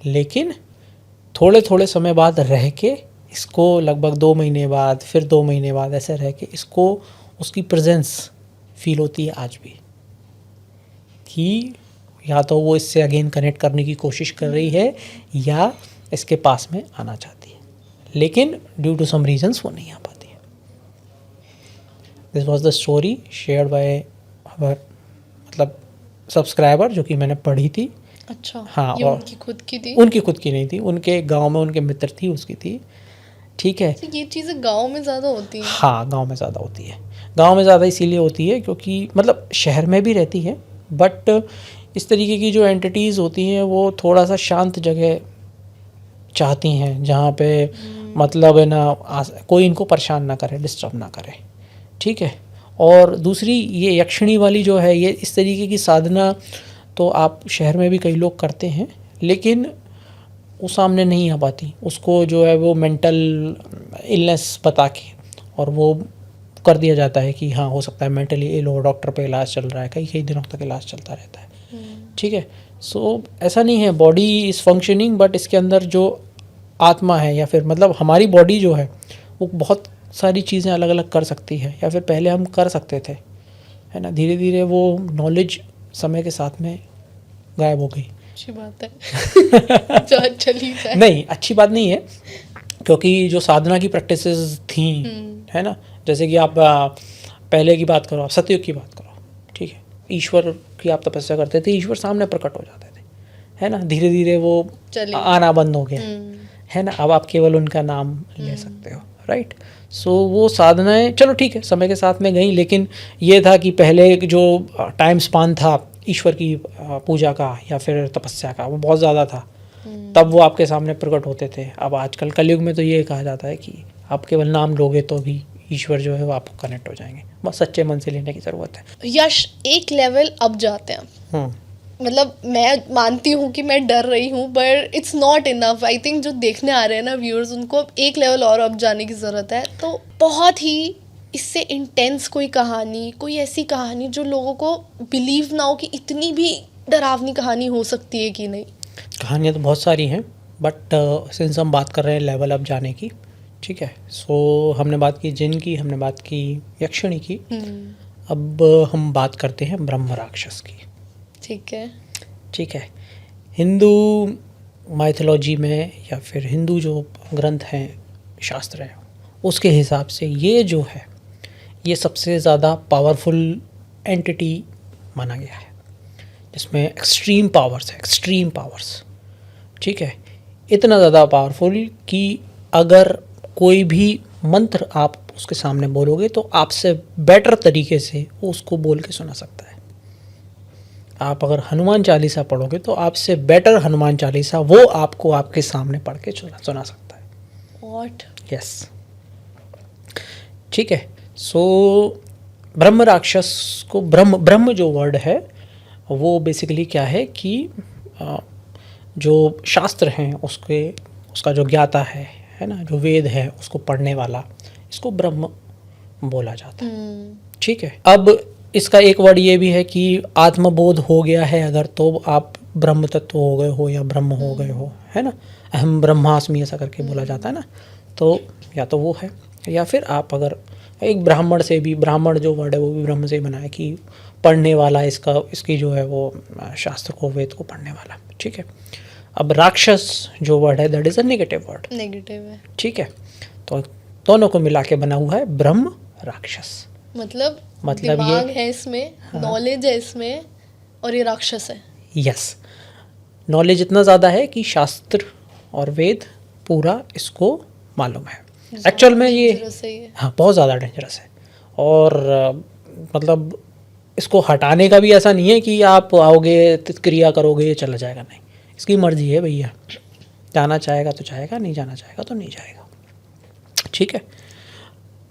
लेकिन थोड़े समय बाद रह के इसको लगभग 2 महीने बाद, फिर 2 महीने बाद ऐसे रह के इसको उसकी प्रेजेंस फील होती है आज भी, कि या तो वो इससे अगेन कनेक्ट करने की कोशिश कर रही है या इसके पास में आना चाहती है, लेकिन ड्यू टू सम रीजंस वो नहीं आ पाती है। This was the story shared by मतलब सब्सक्राइबर जो कि मैंने पढ़ी थी। अच्छा, हाँ, ये और उनकी खुद की थी? उनकी खुद की नहीं थी, उनके गांव में उनके मित्र थी, उसकी थी। ठीक है, तो ये चीज़ें गांव में ज़्यादा होती हैं? हाँ, गांव में ज़्यादा होती है। गांव में ज़्यादा इसीलिए होती है क्योंकि मतलब शहर में भी रहती है, बट इस तरीके की जो एंटिटीज़ होती हैं वो थोड़ा सा शांत जगह चाहती हैं जहाँ पे मतलब है ना कोई इनको परेशान ना करे, डिस्टर्ब ना करे। ठीक है, और दूसरी ये यक्षिणी वाली जो है ये इस तरीके की साधना तो आप शहर में भी कई लोग करते हैं, लेकिन वो सामने नहीं आ पाती। उसको जो है वो मेंटल इलनेस बता के और वो कर दिया जाता है कि हाँ हो सकता है मेंटली इल हो, डॉक्टर पे इलाज चल रहा है, कई दिनों तक इलाज चलता रहता है। ठीक है, सो ऐसा नहीं है, बॉडी इज़ फंक्शनिंग, बट इसके अंदर जो आत्मा है या फिर मतलब हमारी बॉडी जो है वो बहुत सारी चीज़ें अलग अलग कर सकती है, या फिर पहले हम कर सकते थे, है ना, धीरे धीरे वो नॉलेज समय के साथ में गायब हो गई। अच्छी बात है जो चली जाए। नहीं, अच्छी बात नहीं है, क्योंकि जो साधना की प्रैक्टिसेस थी, है ना, जैसे कि आप पहले की बात करो, आप सतयुग की बात करो, ठीक है, ईश्वर की आप तपस्या करते थे, ईश्वर सामने प्रकट हो जाते थे, है ना, धीरे धीरे वो आना बंद हो गया, है ना, अब आप केवल उनका नाम ले सकते हो, राइट। सो वो साधनाएं चलो ठीक है समय के साथ में गई, लेकिन ये था कि पहले जो टाइम स्पान था ईश्वर की पूजा का या फिर तपस्या का वो बहुत ज़्यादा था, तब वो आपके सामने प्रकट होते थे। अब आजकल कलयुग में तो ये कहा जाता है कि आप केवल नाम लोगे तो भी ईश्वर जो है वो आपको कनेक्ट हो जाएंगे, बस सच्चे मन से लेने की ज़रूरत है। यश एक लेवल अब जाते हैं, मतलब मैं मानती हूँ कि मैं डर रही हूँ, but it's not enough. I think जो देखने आ रहे हैं ना व्यूअर्स, उनको अब एक लेवल और अब जाने की ज़रूरत है। तो बहुत ही इससे इंटेंस कोई कहानी, कोई ऐसी कहानी जो लोगों को बिलीव ना हो कि इतनी भी डरावनी कहानी हो सकती है कि नहीं। कहानियाँ तो बहुत सारी हैं, बट सिंस हम बात कर रहे हैं लेवल अप जाने की, ठीक है, सो हमने बात की जिन की, हमने बात की यक्षिणी की, अब हम बात करते हैं ब्रह्म राक्षस की। ठीक है, ठीक है, हिंदू माइथोलॉजी में या फिर हिंदू जो ग्रंथ हैं, शास्त्र हैं, उसके हिसाब से ये जो है ये सबसे ज़्यादा पावरफुल एंटिटी माना गया है, जिसमें एक्सट्रीम पावर्स है, एक्सट्रीम पावर्स। ठीक है, इतना ज़्यादा पावरफुल कि अगर कोई भी मंत्र आप उसके सामने बोलोगे तो आपसे बेटर तरीके से वो उसको बोल के सुना सकता है। आप अगर हनुमान चालीसा पढ़ोगे तो आपसे बेटर हनुमान चालीसा वो आपको आपके सामने पढ़ के सुना सकता है। What? यस, ठीक है। सो ब्रह्म राक्षस को ब्रह्म जो वर्ड है वो बेसिकली क्या है कि जो शास्त्र हैं उसका जो ज्ञाता है ना, जो वेद है उसको पढ़ने वाला, इसको ब्रह्म बोला जाता है। ठीक है। अब इसका एक वर्ड ये भी है कि आत्मबोध हो गया है अगर, तो आप ब्रह्म तत्व हो गए हो या ब्रह्म हो गए हो, है ना। अहम ब्रह्मास्मि ऐसा करके बोला जाता है ना। तो या तो वो है, या फिर आप अगर एक ब्राह्मण से भी, ब्राह्मण जो वर्ड है वो भी ब्रह्म से ही बना है कि पढ़ने वाला, इसकी जो है वो शास्त्र को, वेद को पढ़ने वाला। ठीक है। अब राक्षस जो वर्ड है that is a negative word, negative है। ठीक है। तो दोनों को मिला के बना हुआ है ब्रह्म राक्षस। मतलब ये दिमाग है इसमें, नॉलेज है इसमें, और ये राक्षस है। यस, नॉलेज इतना ज़्यादा है कि शास्त्र और वेद पूरा इसको मालूम है। एक्चुअल में ये हाँ बहुत ज़्यादा डेंजरस है। और मतलब इसको हटाने का भी ऐसा नहीं है कि आप आओगे क्रिया करोगे चला जाएगा, नहीं, इसकी मर्जी है भैया। जाना चाहेगा तो जाएगा, नहीं जाना चाहेगा तो नहीं जाएगा। ठीक है।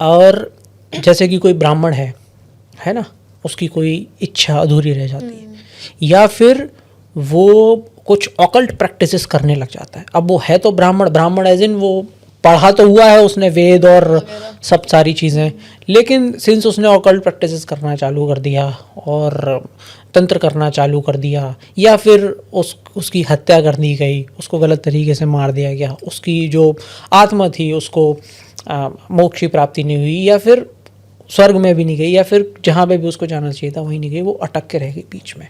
और जैसे कि कोई ब्राह्मण है ना, उसकी कोई इच्छा अधूरी रह जाती है, या फिर वो कुछ ऑकल्ट प्रैक्टिसेस करने लग जाता है। अब वो है तो ब्राह्मण एज इन वो पढ़ा तो हुआ है उसने वेद और सब सारी चीज़ें, लेकिन सिंस उसने ऑकल्ट प्रैक्टिसेस करना चालू कर दिया और तंत्र करना चालू कर दिया, या फिर उसकी हत्या कर दी गई, उसको गलत तरीके से मार दिया गया, उसकी जो आत्मा थी उसको मोक्ष की प्राप्ति नहीं हुई, या फिर स्वर्ग में भी नहीं गई, या फिर जहाँ पे भी उसको जाना चाहिए था वहीं नहीं गई, वो अटक के रह गई बीच में,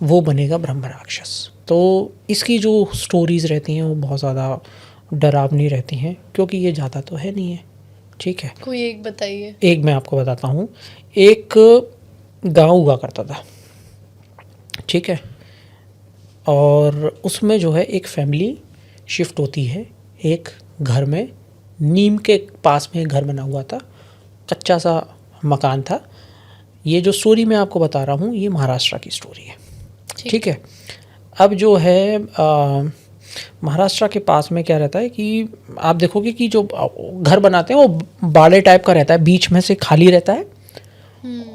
वो बनेगा ब्रह्म राक्षस। तो इसकी जो स्टोरीज़ रहती हैं वो बहुत ज़्यादा डरावनी रहती हैं, क्योंकि ये जाता तो है नहीं है। ठीक है। कोई एक बताइए। एक मैं आपको बताता हूँ। एक गांव हुआ करता था, ठीक है, और उसमें जो है एक फैमिली शिफ्ट होती है एक घर में। नीम के पास में एक घर बना हुआ था, कच्चा सा मकान था। ये जो स्टोरी मैं आपको बता रहा हूँ ये महाराष्ट्र की स्टोरी है, ठीक है। अब जो है महाराष्ट्र के पास में क्या रहता है कि आप देखोगे कि जो घर बनाते हैं वो बाड़े टाइप का रहता है, बीच में से खाली रहता है,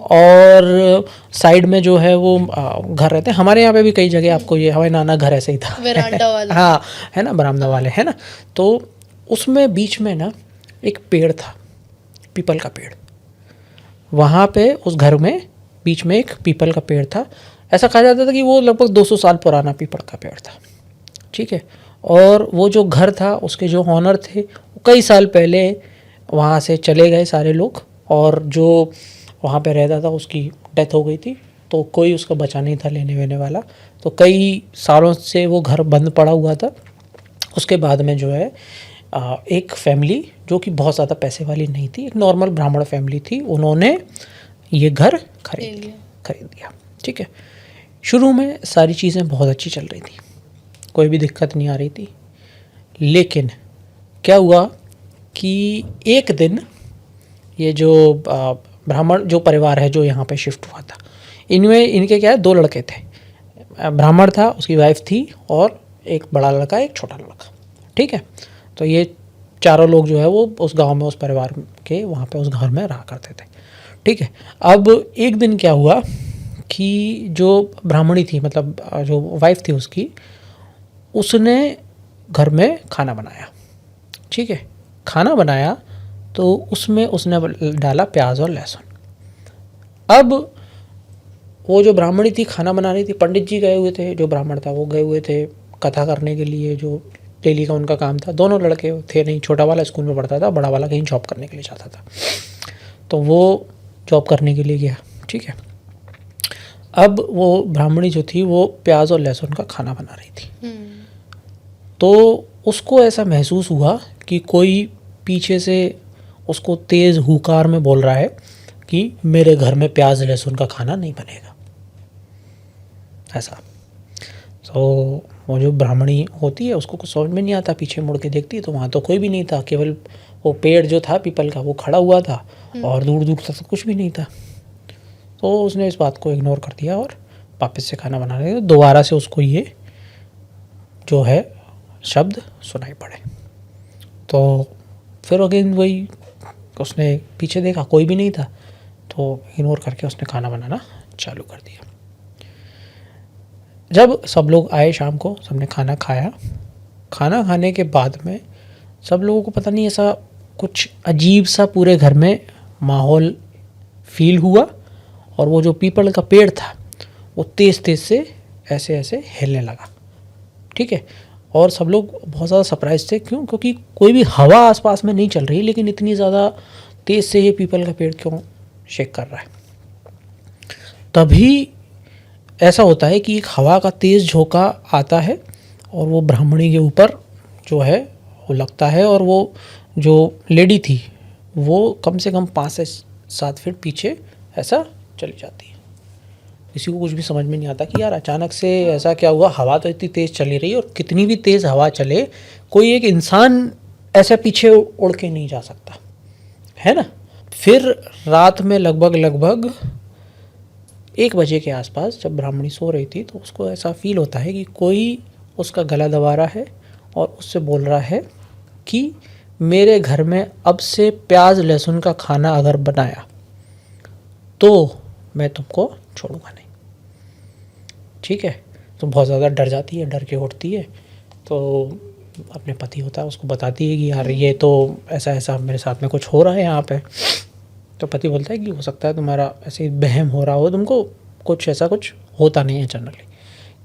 और साइड में जो है वो घर रहते हैं। हमारे यहाँ पे भी कई जगह आपको ये, हमारे नाना घर ऐसे ही था, वरांडा वाला हाँ है ना, बरामदा वाले, है ना। तो उसमें बीच में ना एक पेड़ था, पीपल का पेड़। वहाँ पे उस घर में बीच में एक पीपल का पेड़ था। ऐसा कहा जाता था कि वो लगभग 200 साल पुराना पीपल का पेड़ था, ठीक है। और वो जो घर था उसके जो ऑनर थे वो कई साल पहले वहाँ से चले गए सारे लोग, और जो वहाँ पे रहता था उसकी डेथ हो गई थी, तो कोई उसका बचा नहीं था लेने वेने वाला। तो कई सालों से वो घर बंद पड़ा हुआ था। उसके बाद में जो है एक फैमिली जो कि बहुत ज़्यादा पैसे वाली नहीं थी, एक नॉर्मल ब्राह्मण फैमिली थी, उन्होंने ये घर खरीद दिया, ठीक है। शुरू में सारी चीज़ें बहुत अच्छी चल रही थी, कोई भी दिक्कत नहीं आ रही थी। लेकिन क्या हुआ कि एक दिन ये जो ब्राह्मण जो परिवार है जो यहाँ पे शिफ्ट हुआ था, इनके क्या है, 2 लड़के थे। ब्राह्मण था, उसकी वाइफ थी, और एक बड़ा लड़का एक छोटा लड़का, ठीक है। तो ये चारों लोग जो है वो उस गांव में, उस परिवार के वहाँ पे उस घर में रहा करते थे, ठीक है। अब एक दिन क्या हुआ कि जो ब्राह्मणी थी, मतलब जो वाइफ थी उसकी, उसने घर में खाना बनाया, ठीक है। खाना बनाया तो उसमें उसने डाला प्याज और लहसुन। अब वो जो ब्राह्मणी थी खाना बना रही थी, पंडित जी गए हुए थे, जो ब्राह्मण था वो गए हुए थे कथा करने के लिए, जो डेली का उनका काम था। दोनों लड़के थे नहीं, छोटा वाला स्कूल में पढ़ता था, बड़ा वाला कहीं जॉब करने के लिए जाता था। तो वो जॉब करने के लिए गया, ठीक है। अब वो ब्राह्मणी जो थी वो प्याज और लहसुन का खाना बना रही थी। तो उसको ऐसा महसूस हुआ कि कोई पीछे से उसको तेज़ हुकार में बोल रहा है कि मेरे घर में प्याज लहसुन का खाना नहीं बनेगा, ऐसा। तो वो जो ब्राह्मणी होती है उसको कुछ समझ में नहीं आता, पीछे मुड़ के देखती है तो वहाँ तो कोई भी नहीं था, केवल वो पेड़ जो था पीपल का वो खड़ा हुआ था और दूर दूर तक कुछ भी नहीं था। तो उसने इस बात को इग्नोर कर दिया और वापस से खाना बनाने लगा। दोबारा से उसको ये जो है शब्द सुनाई पड़े। तो फिर अगेन वही, उसने पीछे देखा कोई भी नहीं था, तो इग्नोर करके उसने खाना बनाना चालू कर दिया। जब सब लोग आए शाम को, सबने खाना खाया। खाना खाने के बाद में सब लोगों को पता नहीं ऐसा कुछ अजीब सा पूरे घर में माहौल फील हुआ और वो जो पीपल का पेड़ था वो तेज़ तेज़ से ऐसे ऐसे हिलने लगा। ठीक है, और सब लोग बहुत ज़्यादा सरप्राइज थे। क्यों? क्योंकि कोई भी हवा आसपास में नहीं चल रही, लेकिन इतनी ज़्यादा तेज़ से ये पीपल का पेड़ क्यों शेक कर रहा है। तभी ऐसा होता है कि एक हवा का तेज़ झोंका आता है और वो ब्राह्मणी के ऊपर जो है वो लगता है, और वो जो लेडी थी वो कम से कम 5 से 7 फीट पीछे ऐसा चली जाती है। किसी को कुछ भी समझ में नहीं आता कि यार अचानक से ऐसा क्या हुआ, हवा तो इतनी तेज़ चली रही है, और कितनी भी तेज़ हवा चले कोई एक इंसान ऐसे पीछे उड़ के नहीं जा सकता, है ना। फिर रात में लगभग 1 बजे के आसपास जब ब्राह्मणी सो रही थी तो उसको ऐसा फील होता है कि कोई उसका गला दबा रहा है और उससे बोल रहा है कि मेरे घर में अब से प्याज लहसुन का खाना अगर बनाया तो मैं तुमको छोड़ूंगा नहीं। ठीक है, तो बहुत ज़्यादा डर जाती है, डर के उठती है, तो अपने पति होता है उसको बताती है कि यार ये तो ऐसा ऐसा मेरे साथ में कुछ हो रहा है यहाँ पे। तो पति बोलता है कि हो सकता है तुम्हारा ऐसे बहम हो रहा हो, तुमको कुछ ऐसा कुछ होता नहीं है जनरली।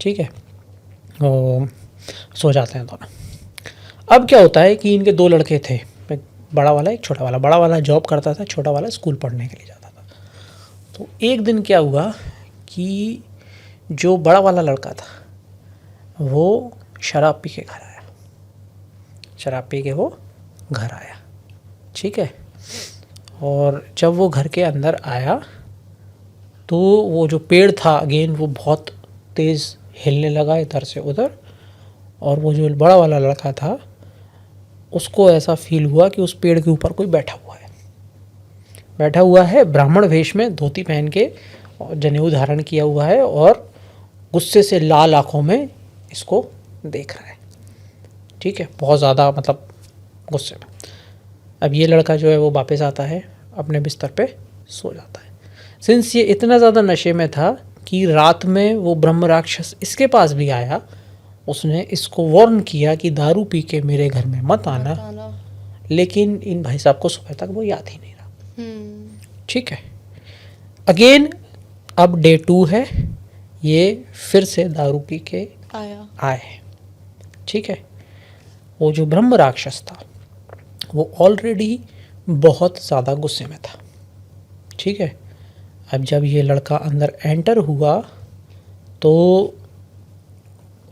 ठीक है, तो सो जाते हैं दोनों। अब क्या होता है कि इनके 2 लड़के थे, एक बड़ा वाला एक छोटा वाला। बड़ा वाला जॉब करता था, छोटा वाला स्कूल पढ़ने के लिए जाता था। तो एक दिन क्या हुआ कि जो बड़ा वाला लड़का था वो शराब पी के घर आया। शराब पी के वो घर आया। ठीक है, और जब वो घर के अंदर आया तो वो जो पेड़ था अगेन वो बहुत तेज़ हिलने लगा इधर से उधर, और वो जो बड़ा वाला लड़का था उसको ऐसा फील हुआ कि उस पेड़ के ऊपर कोई बैठा हुआ है ब्राह्मण वेश में, धोती पहन के और जनेऊ धारण किया हुआ है, और गुस्से से लाल आँखों में इसको देख रहा है। ठीक है, बहुत ज़्यादा मतलब गुस्से में। अब ये लड़का जो है वो वापस आता है, अपने बिस्तर पे सो जाता है। सिंस ये इतना ज़्यादा नशे में था कि रात में वो ब्रह्म राक्षस इसके पास भी आया, उसने इसको वार्न किया कि दारू पी के मेरे घर में मत आना, लेकिन इन भाई साहब को सुबह तक वो याद ही नहीं रहा। ठीक है, अगेन अब डे 2 है, ये फिर से दारू पी के आए। ठीक है, वो जो ब्रह्म राक्षस था वो ऑलरेडी बहुत ज़्यादा गुस्से में था। ठीक है, अब जब ये लड़का अंदर एंटर हुआ तो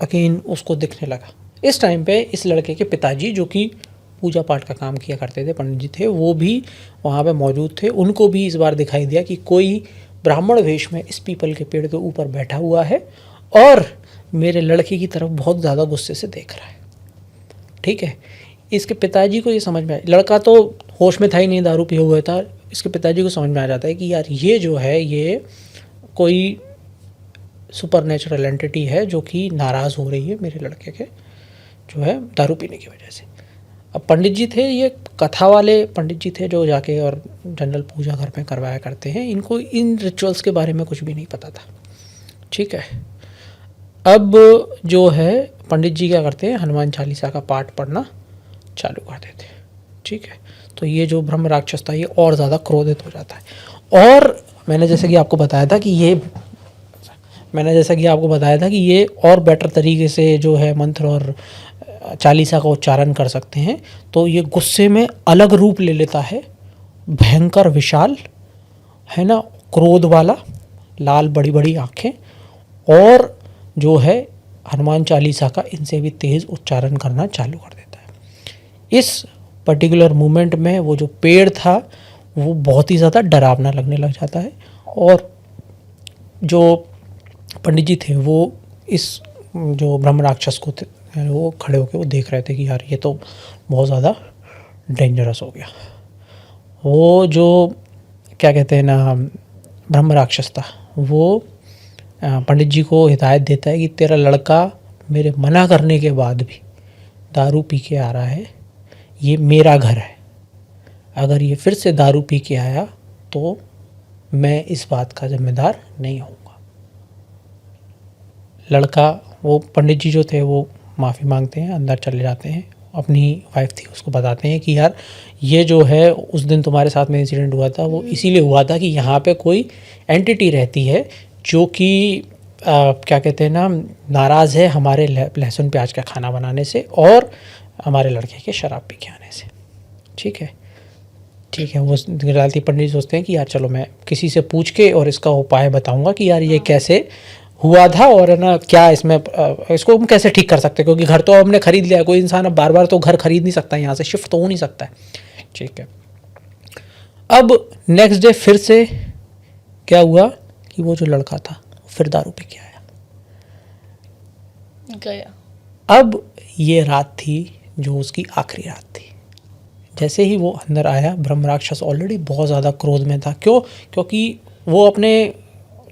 अगेन उसको दिखने लगा। इस टाइम पे इस लड़के के पिताजी जो कि पूजा पाठ का काम किया करते थे, पंडित जी थे, वो भी वहाँ पे मौजूद थे। उनको भी इस बार दिखाई दिया कि कोई ब्राह्मण वेश में इस पीपल के पेड़ के ऊपर बैठा हुआ है और मेरे लड़के की तरफ बहुत ज़्यादा गुस्से से देख रहा है। ठीक है, इसके पिताजी को ये समझ में आया, लड़का तो होश में था ही नहीं, दारू पिया हुआ था। इसके पिताजी को समझ में आ जाता है कि यार ये जो है ये कोई सुपर नेचुरल एंटिटी है जो कि नाराज़ हो रही है मेरे लड़के के जो है दारू पीने की वजह से। अब पंडित जी थे, ये कथा वाले पंडित जी थे जो जाके और जनरल पूजा घर में करवाया करते हैं, इनको इन रिचुअल्स के बारे में कुछ भी नहीं पता था। ठीक है, अब जो है पंडित जी क्या करते हैं, हनुमान चालीसा का पाठ पढ़ना चालू कर देते हैं। ठीक है, तो ये जो ब्रह्म राक्षस था ये और ज़्यादा क्रोधित हो जाता है। और मैंने जैसे कि आपको बताया था कि ये और बेटर तरीके से जो है मंत्र और चालीसा का उच्चारण कर सकते हैं। तो ये गुस्से में अलग रूप ले लेता है, भयंकर विशाल, है ना, क्रोध वाला, लाल बड़ी बड़ी आँखें, और जो है हनुमान चालीसा का इनसे भी तेज़ उच्चारण करना चालू कर देता है। इस पर्टिकुलर मोमेंट में वो जो पेड़ था वो बहुत ही ज़्यादा डरावना लगने लग जाता है, और जो पंडित जी थे वो इस जो ब्रह्म राक्षस को थे वो खड़े होकर वो देख रहे थे कि यार ये तो बहुत ज़्यादा डेंजरस हो गया। वो जो क्या कहते हैं ना ब्रह्म राक्षस था वो पंडित जी को हिदायत देता है कि तेरा लड़का मेरे मना करने के बाद भी दारू पी के आ रहा है, ये मेरा घर है, अगर ये फिर से दारू पी के आया तो मैं इस बात का जिम्मेदार नहीं होऊंगा। लड़का, वो पंडित जी जो थे वो माफ़ी मांगते हैं, अंदर चले जाते हैं, अपनी वाइफ थी उसको बताते हैं कि यार ये जो है उस दिन तुम्हारे साथ में इंसिडेंट हुआ था वो इसीलिए हुआ था कि यहाँ पे कोई एंटिटी रहती है जो कि क्या कहते हैं ना नाराज़ है हमारे लहसुन प्याज का खाना बनाने से और हमारे लड़के के शराब पी के आने से। ठीक है, ठीक है। वो गलाती पंडित सोचते हैं कि यार चलो मैं किसी से पूछ के और इसका उपाय बताऊंगा कि यार ये कैसे हुआ था और है ना क्या इसमें इसको हम कैसे ठीक कर सकते हैं, क्योंकि घर तो हमने खरीद लिया, कोई इंसान अब बार बार तो घर खरीद नहीं सकता, यहाँ से शिफ्ट तो हो नहीं सकता है। ठीक है। अब नेक्स्ट डे फिर से क्या हुआ कि वो जो लड़का था फिर दारू पी के आया गया। अब ये रात थी जो उसकी आखिरी रात थी। जैसे ही वो अंदर आया, ब्रह्म राक्षस ऑलरेडी बहुत ज़्यादा क्रोध में था। क्यों? क्योंकि वो अपने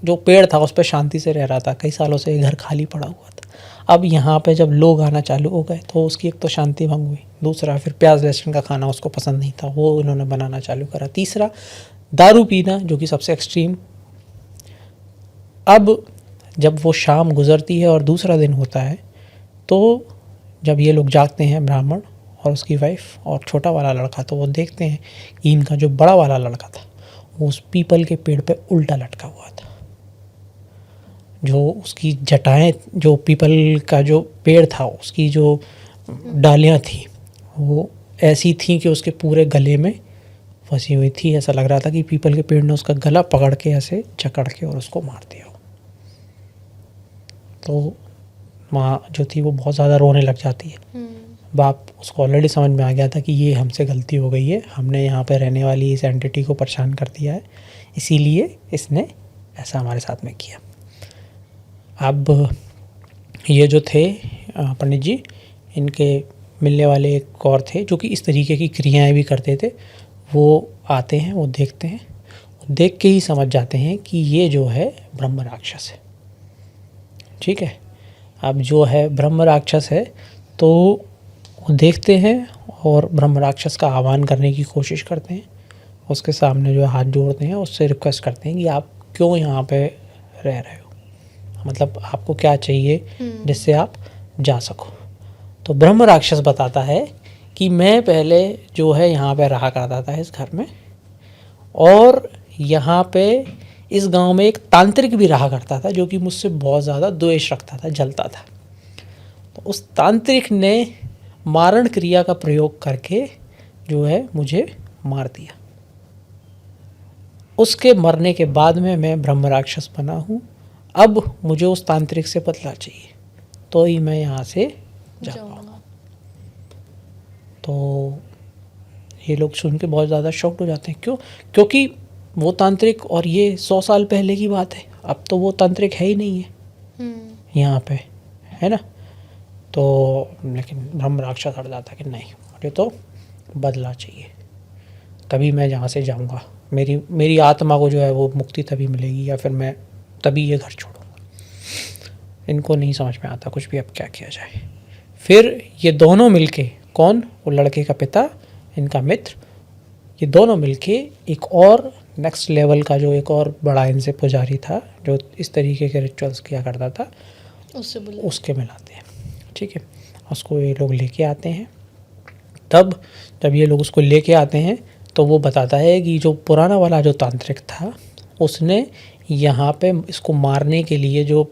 जो पेड़ था उस पर शांति से रह रहा था, कई सालों से घर खाली पड़ा हुआ था। अब यहाँ पे जब लोग आना चालू हो गए तो उसकी एक तो शांति भंग हुई, दूसरा फिर प्याज लहसुन का खाना उसको पसंद नहीं था, वो उन्होंने बनाना चालू करा, तीसरा दारू पीना जो कि सबसे एक्सट्रीम। अब जब वो शाम गुजरती है और दूसरा दिन होता है तो जब ये लोग जागते हैं, ब्राह्मण और उसकी वाइफ और छोटा वाला लड़का, तो वो देखते हैं कि इनका जो बड़ा वाला लड़का था वो उस पीपल के पेड़ पे उल्टा लटका हुआ था। जो उसकी जटाएं, जो पीपल का जो पेड़ था उसकी जो डालियां थी वो ऐसी थी कि उसके पूरे गले में फंसी हुई थी। ऐसा लग रहा था कि पीपल के पेड़ ने उसका गला पकड़ के ऐसे जकड़ के और उसको मार दिया। तो माँ जो थी वो बहुत ज़्यादा रोने लग जाती है। बाप, उसको ऑलरेडी समझ में आ गया था कि ये हमसे गलती हो गई है, हमने यहाँ पे रहने वाली इस एंटिटी को परेशान कर दिया है, इसीलिए इसने ऐसा हमारे साथ में किया। अब ये जो थे पंडित जी, इनके मिलने वाले एक और थे जो कि इस तरीके की क्रियाएं भी करते थे। वो आते हैं, वो देखते हैं, देख के ही समझ जाते हैं कि ये जो है ब्रह्म राक्षस है। ठीक है। अब जो है ब्रह्म राक्षस है तो वो देखते हैं और ब्रह्म राक्षस का आह्वान करने की कोशिश करते हैं, उसके सामने जो हाथ जोड़ते हैं, उससे रिक्वेस्ट करते हैं कि आप क्यों यहाँ पे रह रहे हो, मतलब आपको क्या चाहिए जिससे आप जा सको। तो ब्रह्म राक्षस बताता है कि मैं पहले जो है यहाँ पे रहा करता था इस घर में, और यहाँ पे इस गांव में एक तांत्रिक भी रहा करता था जो कि मुझसे बहुत ज़्यादा द्वेष रखता था, जलता था। तो उस तांत्रिक ने मारण क्रिया का प्रयोग करके जो है मुझे मार दिया। उसके मरने के बाद में मैं ब्रह्म राक्षस बना हूँ। अब मुझे उस तांत्रिक से बदला चाहिए तो ही मैं यहाँ से जा पाऊँगा। तो ये लोग सुन के बहुत ज़्यादा शॉक्ड हो जाते हैं। क्यों? क्योंकि वो तांत्रिक, और ये 100 साल पहले की बात है, अब तो वो तांत्रिक है ही नहीं है यहाँ पे, है ना। तो लेकिन ब्रह्म राक्षस हट जाता कि नहीं, मुझे तो बदला चाहिए, तभी मैं जहाँ से जाऊँगा, मेरी आत्मा को जो है वो मुक्ति तभी मिलेगी, या फिर मैं तभी ये घर छोड़ूंगा। इनको नहीं समझ में आता कुछ भी, अब क्या किया जाए। फिर ये दोनों मिलके, कौन? वो लड़के का पिता, इनका मित्र, ये दोनों मिलके एक और नेक्स्ट लेवल का जो एक और बड़ा इनसे पुजारी था जो इस तरीके के रिचुअल्स किया करता था, उसके मिलाते हैं। ठीक है। उसको ये लोग लेके आते हैं। तब जब ये लोग उसको लेके आते हैं तो वो बताता है कि जो पुराना वाला जो तांत्रिक था उसने यहाँ पे इसको मारने के लिए जो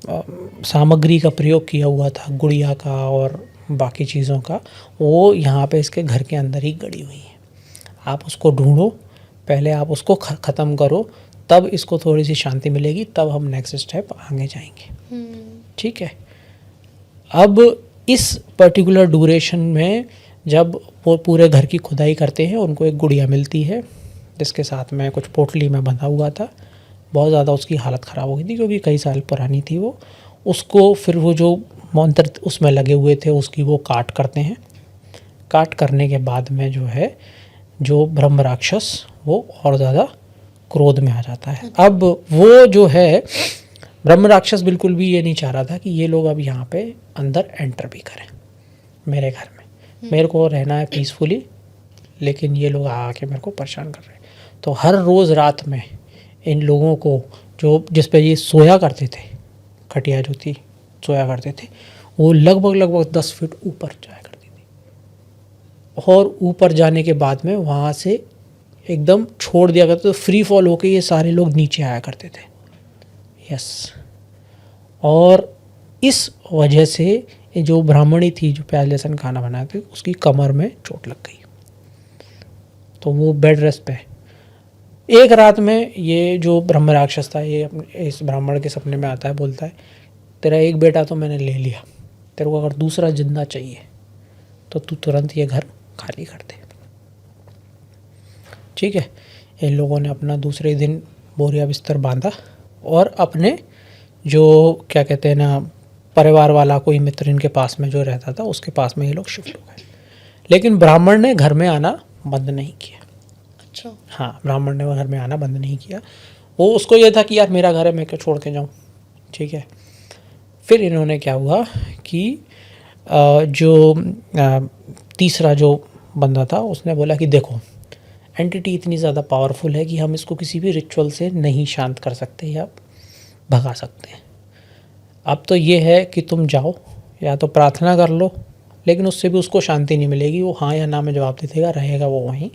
सामग्री का प्रयोग किया हुआ था, गुड़िया का और बाकी चीज़ों का, वो यहाँ पे इसके घर के अंदर ही गड़ी हुई है। आप उसको ढूंढो, पहले आप उसको ख़त्म करो, तब इसको थोड़ी सी शांति मिलेगी, तब हम नेक्स्ट स्टेप आगे जाएंगे। ठीक है। अब इस पर्टिकुलर ड्यूरेशन में जब वो पूरे घर की खुदाई करते हैं, उनको एक गुड़िया मिलती है जिसके साथ में कुछ पोटली में बंधा हुआ था। बहुत ज़्यादा उसकी हालत ख़राब हो गई थी क्योंकि कई साल पुरानी थी वो। उसको फिर वो जो मंत्र उसमें लगे हुए थे उसकी वो काट करते हैं। काट करने के बाद में जो है जो ब्रह्म राक्षस वो और ज़्यादा क्रोध में आ जाता है। अब वो जो है ब्रह्म राक्षस बिल्कुल भी ये नहीं चाह रहा था कि ये लोग अब यहाँ पे अंदर एंटर भी करें मेरे घर में। मेरे को रहना है पीसफुली, लेकिन ये लोग आके मेरे को परेशान कर रहे हैं। तो हर रोज़ रात में इन लोगों को जो जिस पे ये सोया करते थे, खटिया जो थी सोया करते थे, वो लगभग 10 फीट ऊपर जाया करती थी। और ऊपर जाने के बाद में वहाँ से एकदम छोड़ दिया करता, तो फ्री फॉल होके ये सारे लोग नीचे आया करते थे। यस। और इस वजह से ये जो ब्राह्मणी थी जो प्याज लहसुन खाना बनाए थे, उसकी कमर में चोट लग गई, तो वो बेड रेस्ट पे। एक रात में ये जो ब्रह्म राक्षस था ये इस ब्राह्मण के सपने में आता है, बोलता है तेरा एक बेटा तो मैंने ले लिया, तेरे को अगर दूसरा जिंदा चाहिए तो तू तुरंत ये घर खाली कर दे। ठीक है। इन लोगों ने अपना दूसरे दिन बोरिया बिस्तर बांधा और अपने जो क्या कहते हैं ना परिवार वाला कोई मित्र इनके पास में जो रहता था उसके पास में ये लोग शिफ्ट हो गए। लेकिन ब्राह्मण ने घर में आना बंद नहीं किया। अच्छा। हाँ, ब्राह्मण ने घर में आना बंद नहीं किया। वो उसको ये था कि यार मेरा घर है, मैं क्यों छोड़ के जाऊँ। ठीक है। फिर इन्होंने क्या हुआ कि तीसरा जो बंदा था उसने बोला कि देखो एंटिटी इतनी ज़्यादा पावरफुल है कि हम इसको किसी भी रिचुअल से नहीं शांत कर सकते या भगा सकते हैं। अब तो ये है कि तुम जाओ या तो प्रार्थना कर लो, लेकिन उससे भी उसको शांति नहीं मिलेगी, वो हाँ या ना में जवाब दे देगा, रहेगा वो वहीं।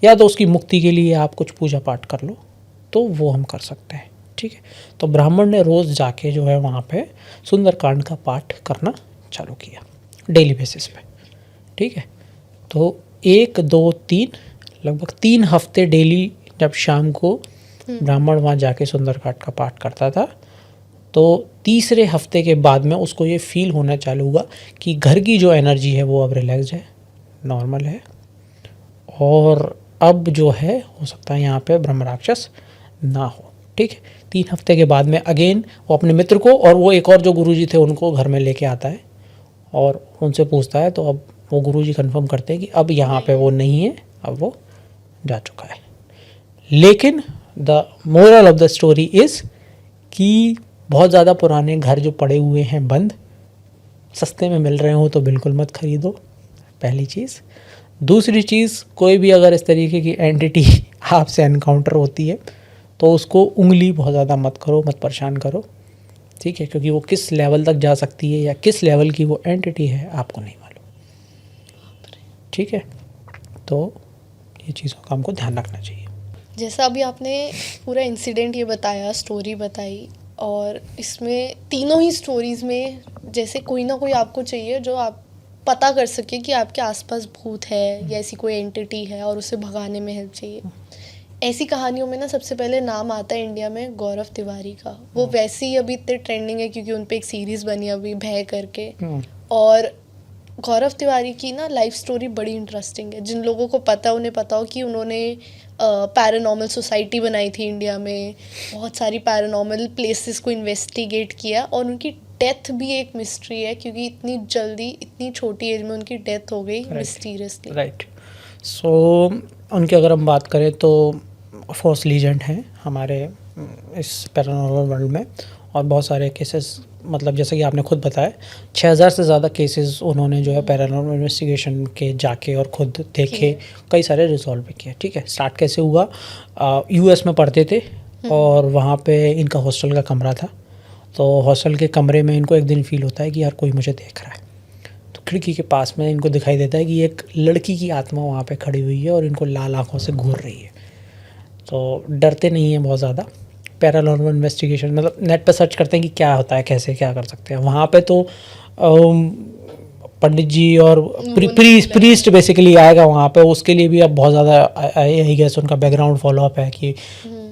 या तो उसकी मुक्ति के लिए आप कुछ पूजा पाठ कर लो, तो वो हम कर सकते हैं। ठीक है। तो ब्राह्मण ने रोज़ जाके जो है वहाँ पे सुंदरकांड का पाठ करना चालू किया डेली बेसिस पे। ठीक है। तो 1 2 3 लगभग 3 हफ्ते डेली जब शाम को ब्राह्मण वहाँ जाके सुंदरकांड का पाठ करता था, तो तीसरे हफ्ते के बाद में उसको ये फील होना चालू हुआ कि घर की जो एनर्जी है वो अब रिलैक्स है, नॉर्मल है, और अब जो है हो सकता है यहाँ पे ब्रह्म राक्षस ना हो। ठीक है। 3 हफ्ते के बाद में अगेन वो अपने मित्र को और वो एक और जो गुरुजी थे उनको घर में लेके आता है और उनसे पूछता है, तो अब वो गुरुजी कंफर्म करते हैं कि अब यहाँ पे वो नहीं है, अब वो जा चुका है। लेकिन the moral of the story is कि बहुत ज़्यादा पुराने घर जो पड़े हुए हैं बंद, सस्ते में मिल रहे हो तो बिल्कुल मत खरीदो, पहली चीज़। दूसरी चीज़, कोई भी अगर इस तरीके की एंटिटी आपसे एनकाउंटर होती है तो उसको उंगली बहुत ज़्यादा मत करो, मत परेशान करो। ठीक है। क्योंकि वो किस लेवल तक जा सकती है या किस लेवल की वो एंटिटी है आपको नहीं मालूम। ठीक है। तो ये चीज़ों का हमको ध्यान रखना चाहिए। जैसा अभी आपने पूरा इंसिडेंट ये बताया, स्टोरी बताई, और इसमें तीनों ही स्टोरीज़ में जैसे कोई ना कोई आपको चाहिए जो आप पता कर सके कि आपके आसपास भूत है या ऐसी कोई एंटिटी है और उसे भगाने में हेल्प चाहिए। ऐसी कहानियों में ना सबसे पहले नाम आता है इंडिया में गौरव तिवारी का। वो वैसे ही अभी इतने ट्रेंडिंग है क्योंकि उन पे एक सीरीज़ बनी अभी भय करके। और गौरव तिवारी की ना लाइफ स्टोरी बड़ी इंटरेस्टिंग है। जिन लोगों को पता है उन्हें पता हो कि उन्होंने पैरानॉर्मल सोसाइटी बनाई थी इंडिया में, बहुत सारी पैरानॉर्मल प्लेसेस को इन्वेस्टिगेट किया, और उनकी डेथ भी एक मिस्ट्री है क्योंकि इतनी जल्दी इतनी छोटी एज में उनकी डेथ हो गई मिस्टीरियसली। राइट। सो उनकी अगर हम बात करें तो फोर्स लीजेंड हैं हमारे इस पैरानॉर्मल वर्ल्ड में, और बहुत सारे केसेस, मतलब जैसे कि आपने खुद बताया 6000 से ज़्यादा केसेस उन्होंने जो है पैरानॉर्मल इन्वेस्टिगेशन के जाके और खुद देखे, कई सारे रिजॉल्व भी किए। ठीक है। स्टार्ट कैसे हुआ, यूएस में पढ़ते थे और वहाँ पे इनका हॉस्टल का कमरा था। तो हॉस्टल के कमरे में इनको एक दिन फील होता है कि यार कोई मुझे देख रहा है। तो खिड़की के पास में इनको दिखाई देता है कि एक लड़की की आत्मा वहाँ पे खड़ी हुई है और इनको लाल आँखों से घूर रही है। तो डरते नहीं हैं बहुत ज़्यादा। पैरानॉर्मल इन्वेस्टिगेशन मतलब नेट पे सर्च करते हैं कि क्या होता है, कैसे क्या कर सकते हैं। वहाँ पे तो पंडित जी और प्रीस्ट बेसिकली आएगा वहाँ पे, उसके लिए भी अब बहुत ज़्यादा आई गेस उनका बैकग्राउंड फॉलोअप है कि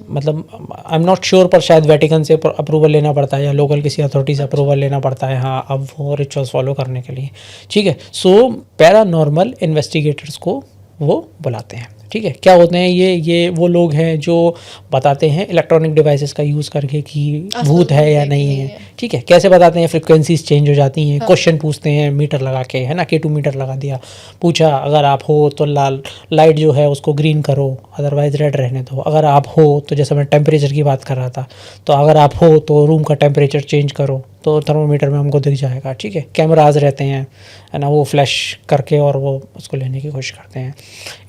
मतलब आई एम नॉट श्योर, पर शायद वेटिकन से अप्रूवल लेना पड़ता है या लोकल किसी अथॉरिटी से अप्रूवल लेना पड़ता है। हाँ, अब वो रिचुअल्स फॉलो करने के लिए। ठीक है। सो पैरानॉर्मल इन्वेस्टिगेटर्स को वो बुलाते हैं। ठीक है, क्या होते हैं ये वो लोग हैं जो बताते हैं इलेक्ट्रॉनिक डिवाइसेस का यूज़ करके कि भूत है या नहीं है। ठीक है, कैसे बताते हैं, फ्रिक्वेंसीज चेंज हो जाती हैं, क्वेश्चन पूछते हैं मीटर लगा के, है ना, K2 मीटर लगा दिया, पूछा अगर आप हो तो लाल लाइट जो है उसको ग्रीन करो, अदरवाइज रेड रहने दो, अगर आप हो तो जैसे मैं टेम्परेचर की बात कर रहा था, तो अगर आप हो तो रूम का टेम्परेचर चेंज करो, तो थर्मोमीटर में हमको दिख जाएगा। ठीक है, कैमराज रहते हैं, है ना, वो फ्लैश करके और वो उसको लेने की कोशिश करते हैं।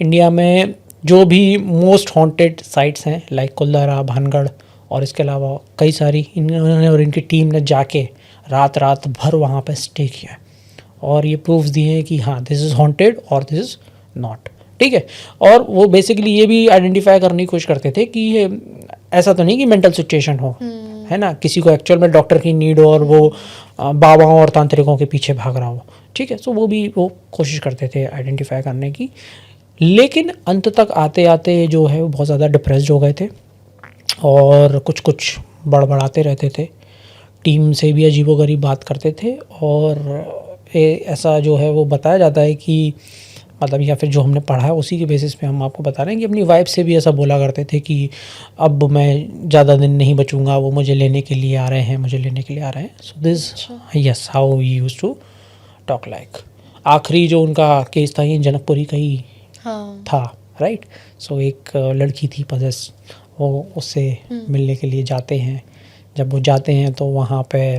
इंडिया में जो भी मोस्ट हॉन्टेड साइट्स हैं लाइक कुलधारा, भानगढ़ और इसके अलावा कई सारी, इन्होंने और इनकी टीम ने जाके रात भर वहाँ पे स्टे किया है और ये प्रूफ्स दिए हैं कि हाँ दिस इज़ हॉन्टेड और दिस इज़ नॉट। ठीक है, और वो बेसिकली ये भी आइडेंटिफाई करने की कोशिश करते थे कि ये ऐसा तो नहीं कि मेंटल सिचुएशन हो, है ना, किसी को एक्चुअल में डॉक्टर की नीड हो और वो बाबाओं और तांत्रिकों के पीछे भाग रहा हो। ठीक है, सो वो कोशिश करते थे आइडेंटिफाई करने की, लेकिन अंत तक आते आते जो है वो बहुत ज़्यादा डिप्रेस्ड हो गए थे और कुछ बड़बड़ाते रहते थे, टीम से भी अजीबोगरीब बात करते थे। और ऐसा जो है वो बताया जाता है कि मतलब, या फिर जो हमने पढ़ा है उसी के बेसिस पे हम आपको बता रहे हैं कि अपनी वाइफ से भी ऐसा बोला करते थे कि अब मैं ज़्यादा दिन नहीं बचूंगा, वो मुझे लेने के लिए आ रहे हैं, मुझे लेने के लिए आ रहे हैं। So this is how he used to talk like. आखिरी जो उनका केस था ये जनकपुरी का ही था, राइट। सो एक लड़की थी पजेस, वो उससे मिलने के लिए जाते हैं। जब वो जाते हैं तो वहाँ पे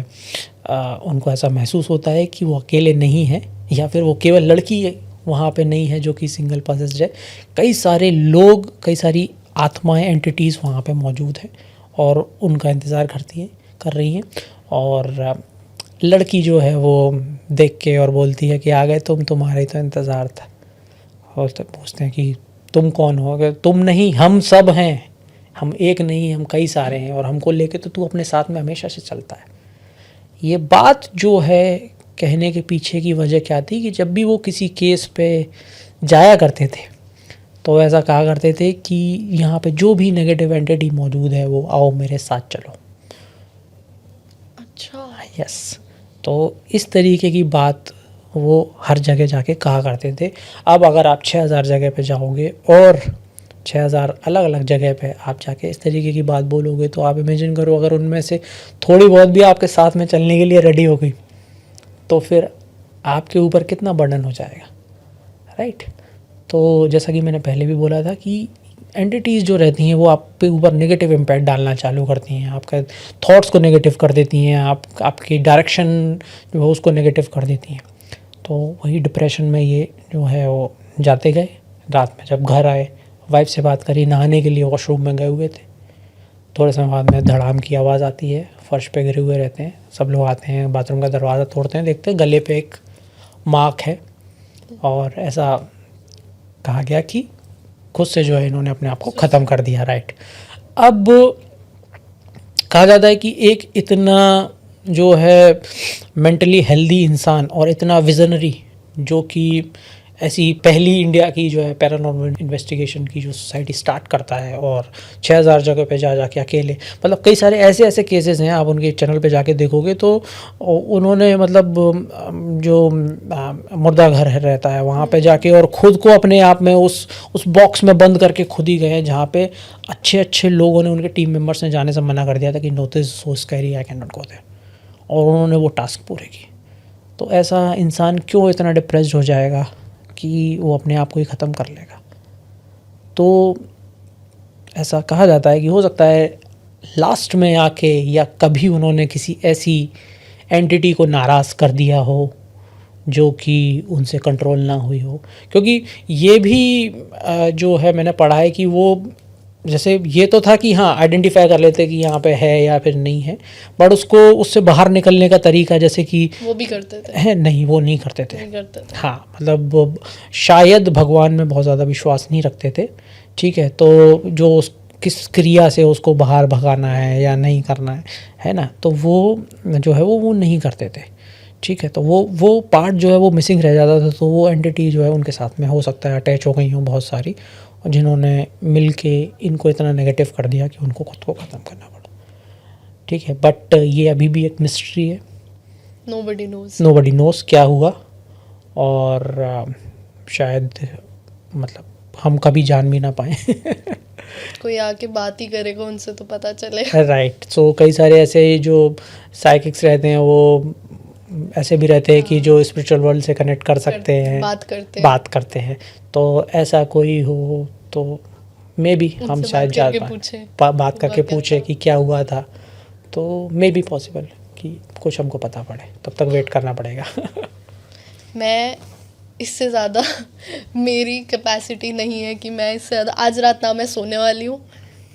उनको ऐसा महसूस होता है कि वो अकेले नहीं हैं, या फिर वो केवल लड़की वहाँ पे नहीं है जो कि सिंगल पजेस्ड है, कई सारे लोग, कई सारी आत्माएं, एंटिटीज़ वहाँ पे मौजूद हैं और उनका इंतज़ार कर रही हैं। और लड़की जो है वो देख के और बोलती है कि आ गए तुम, तुम्हारा ही तो इंतज़ार था। और तब पूछते हैं कि तुम कौन हो? अगर तुम नहीं, हम सब हैं, हम एक नहीं, हम कई सारे हैं और हमको लेके तो तू अपने साथ में हमेशा से चलता है। ये बात जो है कहने के पीछे की वजह क्या थी कि जब भी वो किसी केस पे जाया करते थे तो ऐसा कहा करते थे कि यहाँ पे जो भी नेगेटिव एंटिटी मौजूद है वो आओ मेरे साथ चलो। अच्छा, यस, तो इस तरीके की बात वो हर जगह जाके कहा करते थे। अब अगर आप 6000 जगह पे जाओगे और 6000 अलग अलग जगह पे आप जाके इस तरीके की बात बोलोगे तो आप इमेजिन करो अगर उनमें से थोड़ी बहुत भी आपके साथ में चलने के लिए रेडी हो गई तो फिर आपके ऊपर कितना बर्डन हो जाएगा, राइट। तो जैसा कि मैंने पहले भी बोला था कि एंटिटीज़ जो रहती हैं वो आप पे ऊपर नेगेटिव इम्पैक्ट डालना चालू करती हैं, आपका थॉट्स को नेगेटिव कर देती हैं, आपकी डायरेक्शन जो है उसको नेगेटिव कर देती हैं। तो वही डिप्रेशन में ये जो है वो जाते गए। रात में जब घर आए, वाइफ से बात करी, नहाने के लिए वॉशरूम में गए हुए थे। थोड़े समय बाद में धड़ाम की आवाज़ आती है, फर्श पे गिरे हुए रहते हैं। सब लोग आते हैं, बाथरूम का दरवाज़ा तोड़ते हैं, देखते हैं गले पे एक मार्क है और ऐसा कहा गया कि खुद से जो है इन्होंने अपने आप को ख़त्म कर दिया, राइट। अब कहा जाता है कि एक इतना जो है मेंटली हेल्दी इंसान और इतना विजनरी, जो कि ऐसी पहली इंडिया की जो है पैरानॉर्मल इन्वेस्टिगेशन की जो सोसाइटी स्टार्ट करता है और 6000 जगह पे जाके अकेले, मतलब कई सारे ऐसे केसेस हैं, आप उनके चैनल पे जाके देखोगे तो उन्होंने मतलब जो मुर्दा घर रहता है वहाँ पे जाके और ख़ुद को अपने आप में उस बॉक्स में बंद करके खुद ही गए, जहाँ पे अच्छे लोगों ने, उनके टीम मेम्बर्स ने जाने से मना कर दिया था कि no this is so scary, I can not go there, और उन्होंने वो टास्क पूरे किए। तो ऐसा इंसान क्यों इतना डिप्रेस्ड हो जाएगा कि वो अपने आप को ही ख़त्म कर लेगा? तो ऐसा कहा जाता है कि हो सकता है लास्ट में आके या कभी उन्होंने किसी ऐसी एंटिटी को नाराज़ कर दिया हो जो कि उनसे कंट्रोल ना हुई हो। क्योंकि ये भी जो है मैंने पढ़ा है कि वो, जैसे ये तो था कि हाँ आइडेंटिफाई कर लेते कि यहाँ पे है या फिर नहीं है, बट उसको उससे बाहर निकलने का तरीका, जैसे कि वो भी करते थे, है नहीं, वो नहीं करते थे, नहीं करते थे। हाँ, मतलब वो शायद भगवान में बहुत ज़्यादा विश्वास नहीं रखते थे। ठीक है, तो जो किस क्रिया से उसको बाहर भगाना है या नहीं करना है ना, तो वो जो है वो नहीं करते थे। ठीक है, तो वो पार्ट जो है वो मिसिंग रह जाता था। तो वो एंटिटी जो है उनके साथ में हो सकता है अटैच हो गई हो बहुत सारी, और जिन्होंने मिल के इनको इतना नेगेटिव कर दिया कि उनको खुद को ख़त्म करना पड़ा। ठीक है, बट ये अभी भी एक मिस्ट्री है, नोबडी नोज़ क्या हुआ। और शायद मतलब हम कभी जान भी ना पाएँ। कोई आके बात ही करेगा उनसे तो पता चले। राइट। सो कई सारे ऐसे जो साइकिक्स रहते हैं वो ऐसे भी रहते हैं कि जो स्पिरिचुअल वर्ल्ड से कनेक्ट कर सकते हैं, बात करते हैं। तो ऐसा कोई हो तो मे बी हम शायद जान पाएँ, बात करके पूछे कि क्या हुआ था, तो मे बी पॉसिबल कि कुछ हमको पता पड़े। तब तक वेट करना पड़ेगा। मैं इससे ज़्यादा मेरी कैपेसिटी नहीं है कि मैं इससे ज़्यादा, आज रात ना मैं सोने वाली हूँ,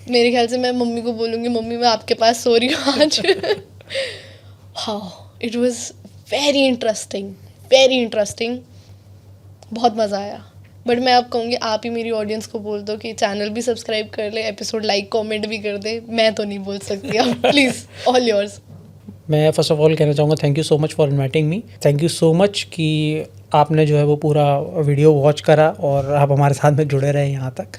मेरे ख्याल से मैं मम्मी को बोलूँगी मम्मी मैं आपके पास सो रही हूँ आज। हाँ, इट वाज वेरी इंटरेस्टिंग, बहुत मज़ा आया। बट मैं अब कहूँगी आप ही मेरी ऑडियंस को बोल दो कि चैनल भी सब्सक्राइब कर ले, एपिसोड लाइक कमेंट भी कर दे। मैं तो नहीं बोल सकती, अब प्लीज़ ऑल योर्स। मैं फर्स्ट ऑफ ऑल कहना चाहूँगा thank you so much for inviting me. Thank you so much कि आपने जो है वो पूरा वीडियो वॉच करा और आप हमारे साथ में जुड़े रहे यहाँ तक।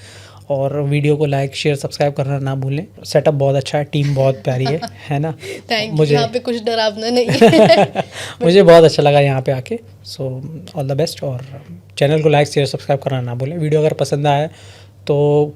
और वीडियो को लाइक शेयर सब्सक्राइब करना ना भूलें। सेटअप बहुत अच्छा है, टीम बहुत प्यारी है ना। Thank you. यहाँ पे कुछ डरावना नहीं है। मुझे बहुत अच्छा लगा यहाँ पे आके। So all the best. और चैनल को लाइक शेयर सब्सक्राइब करना ना भूलें। वीडियो अगर पसंद आए तो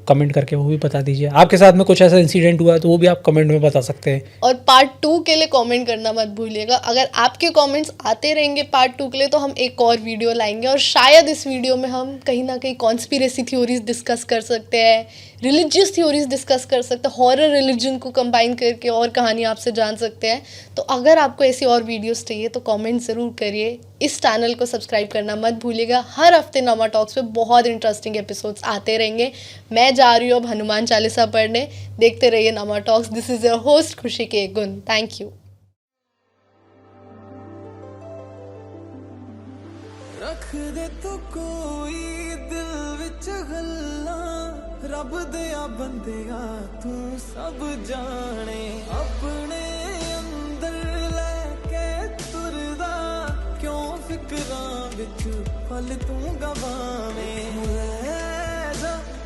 कमेंट करके वो भी बता दीजिए। आपके साथ में कुछ ऐसा इंसिडेंट हुआ है तो वो भी आप कमेंट में बता सकते हैं। और पार्ट 2 के लिए कमेंट करना मत भूलिएगा। अगर आपके कमेंट्स आते रहेंगे पार्ट 2 के लिए तो हम एक और वीडियो लाएंगे, और शायद इस वीडियो में हम कहीं ना कहीं कॉन्स्पिरेसी थ्योरीज डिस्कस कर सकते हैं, रिलीजियस थ्योरीज डिस्कस कर सकते हैं, हॉरर रिलीजन को कंबाइन करके और कहानी आपसे जान सकते हैं। तो अगर आपको ऐसी और वीडियोस चाहिए तो कमेंट ज़रूर करिए। इस चैनल को सब्सक्राइब करना मत भूलिएगा। हर हफ्ते नमा टॉक्स पे बहुत इंटरेस्टिंग एपिसोड्स आते रहेंगे। मैं जा रही हूँ अब हनुमान चालीसा पढ़ने। देखते रहिए नमा talks. This is your host खुशी के गुण। Thank you. रख दे तो कोई दिल विच गल्ला, रब दिया बंदिया तू सब जाने, अपने अंदर लेके तुरदा क्यों फिक्रां विच पल तू गवावें।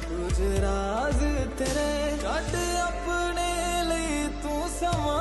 कुछ राज तेरे कट अपने लिए तू समा